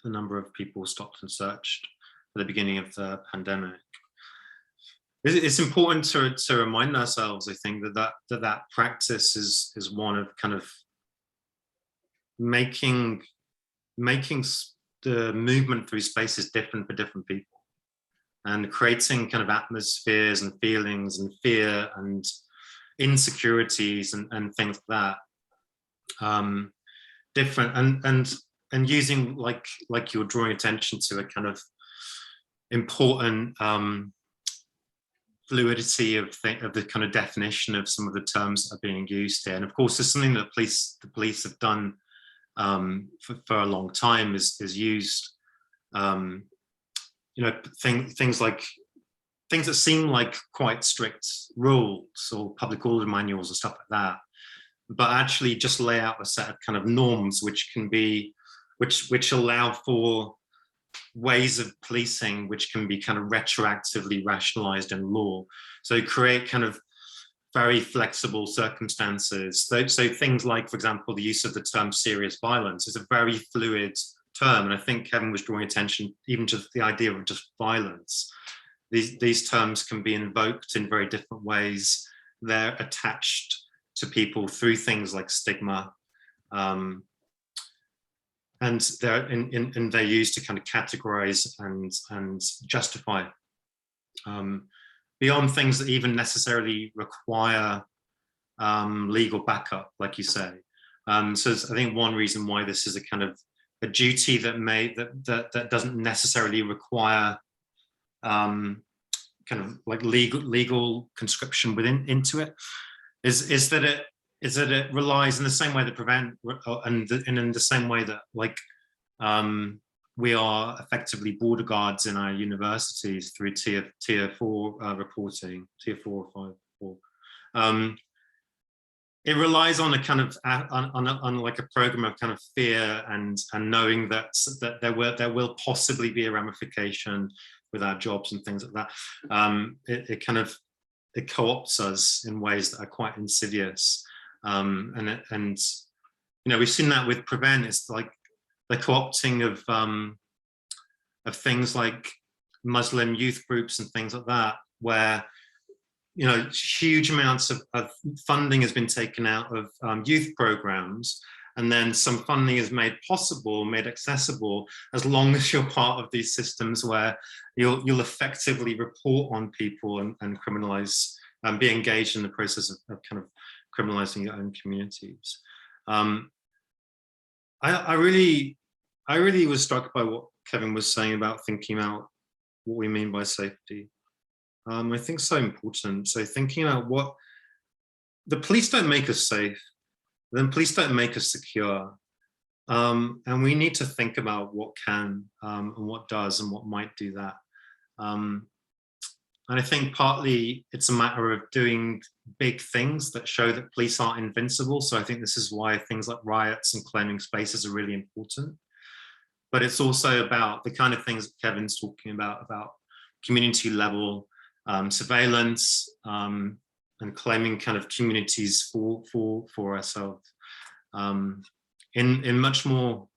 number of people stopped and searched at the beginning of the pandemic. It's important to remind ourselves, I think, that practice is one of kind of making the movement through spaces different for different people, and creating kind of atmospheres and feelings and fear and insecurities and things like that, different and using like you're drawing attention to a kind of important fluidity of the kind of definition of some of the terms that are being used here. And of course, there's something that the police have done for a long time is used, you know, things that seem like quite strict rules or public order manuals and stuff like that, but actually just lay out a set of kind of norms which can be, which allow for ways of policing which can be kind of retroactively rationalized in law. So create kind of very flexible circumstances. So things like, for example, the use of the term serious violence is a very fluid term. And I think Kevin was drawing attention even to the idea of just violence. These terms can be invoked in very different ways. They're attached to people through things like stigma. And they're used to kind of categorize and justify beyond things that even necessarily require legal backup, like you say. So I think one reason why this is a kind of a duty that doesn't necessarily require kind of like legal conscription into it is that it relies in the same way that prevent and in the same way that like we are effectively border guards in our universities through tier 4 reporting, tier 4 or 5. It relies on a kind of on like a program of kind of fear and knowing that there will possibly be a ramification with our jobs and things like that. It kind of co-opts us in ways that are quite insidious. And you know, we've seen that with Prevent. It's like the co-opting of things like Muslim youth groups and things like that, where you know huge amounts of funding has been taken out of youth programs, and then some funding is made possible, made accessible, as long as you're part of these systems where you'll effectively report on people and criminalize and be engaged in the process of kind of criminalizing your own communities. I really was struck by what Kevin was saying about thinking about what we mean by safety. I think so important. So thinking about what the police don't make us safe, then police don't make us secure. And we need to think about what can and what does and what might do that. And I think partly it's a matter of doing big things that show that police aren't invincible. So I think this is why things like riots and claiming spaces are really important. But it's also about the kind of things that Kevin's talking about community level surveillance and claiming kind of communities for ourselves in much more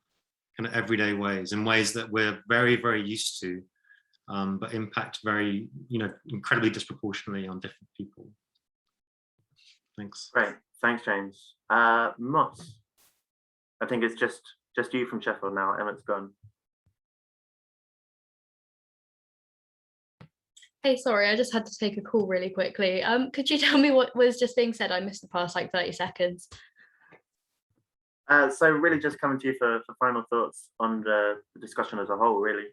kind of everyday ways, in ways that we're very, very used to, but impact very, incredibly disproportionately on different people. Thanks. Great, thanks, James. Moss, I think it's just you from Sheffield now. Emmett's gone. Hey, sorry, I just had to take a call really quickly. Could you tell me what was just being said? I missed the past like 30 seconds. So really just coming to you for final thoughts on the discussion as a whole, really.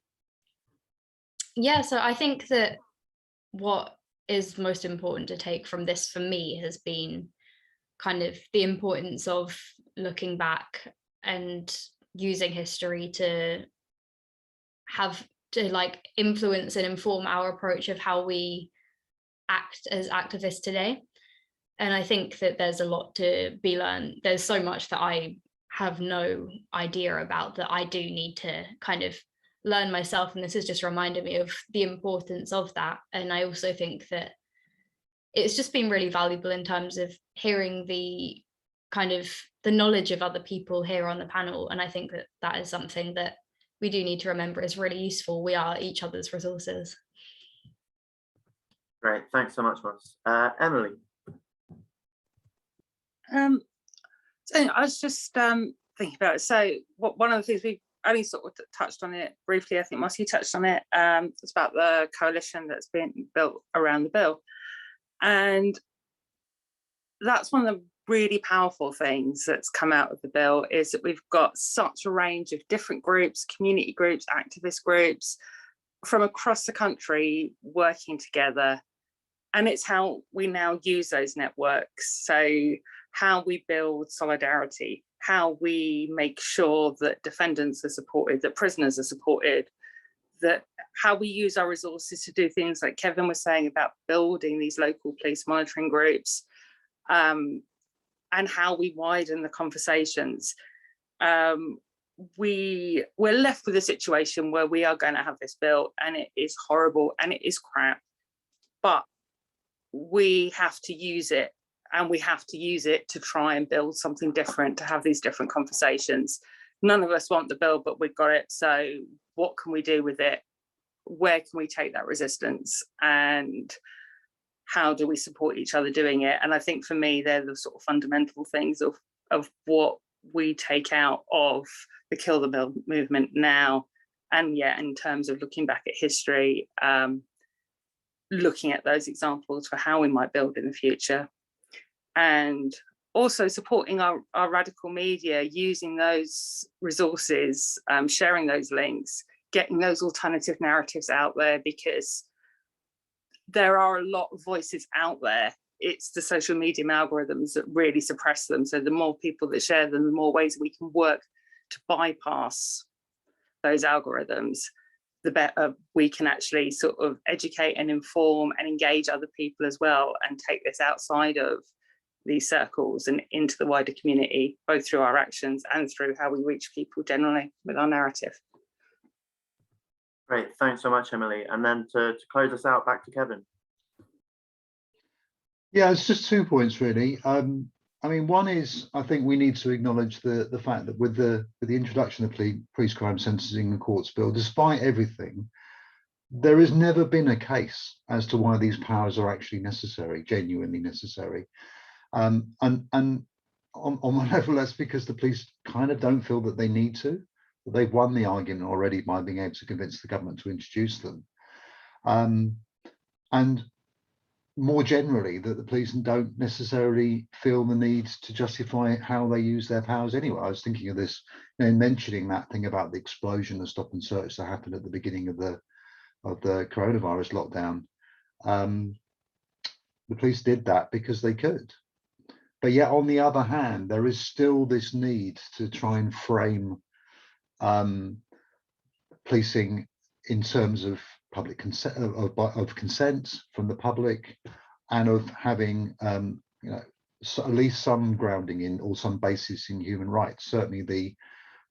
Yeah, so I think that what is most important to take from this for me has been kind of the importance of looking back and using history to like influence and inform our approach of how we act as activists today. And I think that there's a lot to be learned. There's so much that I have no idea about that I do need to kind of learn myself. And this has just reminded me of the importance of that. And I also think that it's just been really valuable in terms of hearing the kind of the knowledge of other people here on the panel. And I think that that is something that we do need to remember is really useful. We are each other's resources. Great, thanks so much, Moss. Emily. So I was just thinking about it. So one of the things we only sort of touched on it briefly, I think Moss, you touched on it, it's about the coalition that's been built around the bill. And that's one of the really powerful things that's come out of the bill, is that we've got such a range of different groups, community groups, activist groups from across the country working together. And it's how we now use those networks. So how we build solidarity, how we make sure that defendants are supported, that prisoners are supported, that how we use our resources to do things like Kevin was saying about building these local police monitoring groups, and how we widen the conversations. We're left with a situation where we are going to have this bill and it is horrible and it is crap, but we have to use it, and we have to use it to try and build something different, to have these different conversations. None of us want the bill, but we've got it. So what can we do with it? Where can we take that resistance? And how do we support each other doing it? And I think for me, they're the sort of fundamental things of what we take out of the Kill the Bill movement now. And yeah, in terms of looking back at history, looking at those examples for how we might build in the future. And also supporting our radical media, using those resources, sharing those links, getting those alternative narratives out there, because there are a lot of voices out there. It's the social media algorithms that really suppress them. So the more people that share them, the more ways we can work to bypass those algorithms, the better we can actually sort of educate and inform and engage other people as well, and take this outside of these circles and into the wider community, both through our actions and through how we reach people generally with our narrative. Great, thanks so much, Emily. And then to close us out, back to Kevin. Yeah, it's just 2 points really. I mean, one is, I think we need to acknowledge the fact that with the introduction of the Police Crime Sentencing and Courts Bill, despite everything, there has never been a case as to why these powers are actually necessary, genuinely necessary. And on one level, that's because the police kind of don't feel that they need to. They've won the argument already by being able to convince the government to introduce them. And more generally, that the police don't necessarily feel the need to justify how they use their powers anyway. I was thinking of this, mentioning that thing about the explosion of stop and search that happened at the beginning of the coronavirus lockdown. The police did that because they could. But yet, on the other hand, there is still this need to try and frame policing in terms of public consent, of consent from the public, and of having at least some grounding in, or some basis in, human rights. Certainly, the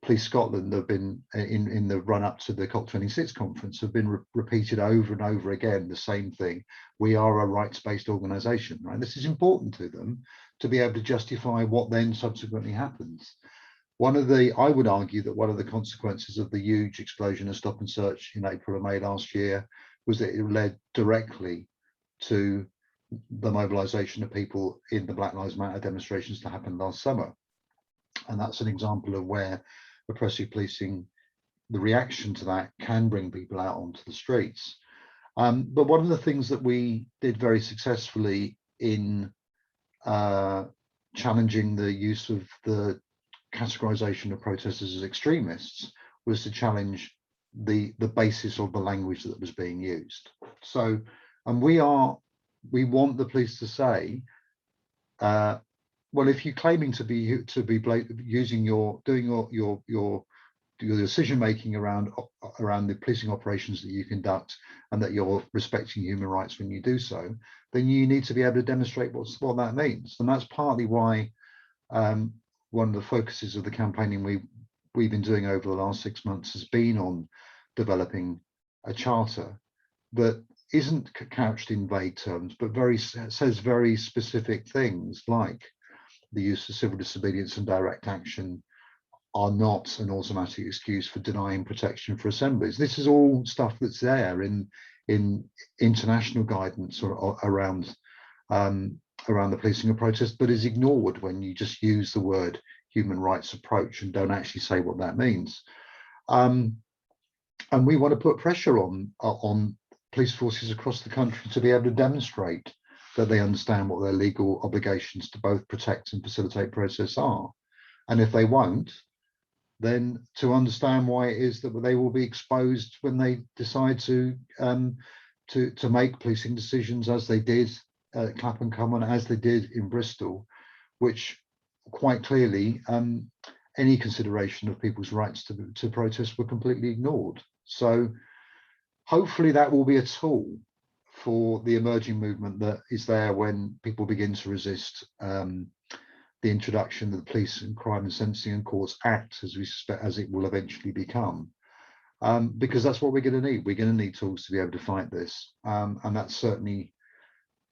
Police Scotland have been in the run up to the COP26 conference have been repeated over and over again the same thing. We are a rights-based organisation, right? This is important to them to be able to justify what then subsequently happens. I would argue that one of the consequences of the huge explosion of stop and search in April and May last year was that it led directly to the mobilisation of people in the Black Lives Matter demonstrations that happened last summer. And that's an example of where oppressive policing, the reaction to that, can bring people out onto the streets. But one of the things that we did very successfully in challenging the use of the categorization of protesters as extremists was to challenge the basis of the language that was being used. So, and we want the police to say, well, if you're claiming to be using your decision making around the policing operations that you conduct, and that you're respecting human rights when you do so, then you need to be able to demonstrate what that means. And that's partly why one of the focuses of the campaigning we've been doing over the last 6 months has been on developing a charter that isn't couched in vague terms, but says very specific things, like the use of civil disobedience and direct action are not an automatic excuse for denying protection for assemblies. This is all stuff that's there in international guidance around the policing of protest, but is ignored when you just use the word human rights approach and don't actually say what that means. And we want to put pressure on police forces across the country to be able to demonstrate that they understand what their legal obligations to both protect and facilitate process are. And if they won't, then to understand why it is that they will be exposed when they decide to make policing decisions, as they did at Clapham Common, as they did in Bristol, which quite clearly any consideration of people's rights to protest were completely ignored. So hopefully that will be a tool for the emerging movement that is there when people begin to resist the introduction of the Police and Crime and Sentencing and Courts Act, as we suspect, as it will eventually become, because that's what we're going to need. We're going to need tools to be able to fight this, and that's certainly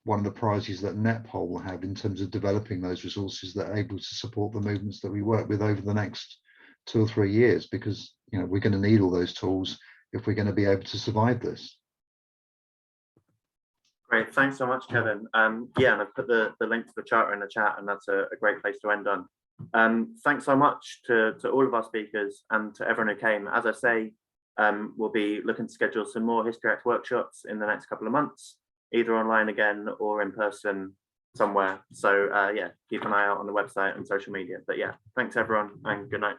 one of the priorities that Netpol will have in terms of developing those resources that are able to support the movements that we work with over the next 2 or 3 years, because we're going to need all those tools if we're going to be able to survive this. Great, thanks so much, Kevin. Yeah, and I've put the link to the charter in the chat, and that's a great place to end on. Thanks so much to all of our speakers and to everyone who came. As I say, we'll be looking to schedule some more History X workshops in the next couple of months, either online again or in person somewhere. So yeah, keep an eye out on the website and social media. But yeah, thanks everyone, and good night.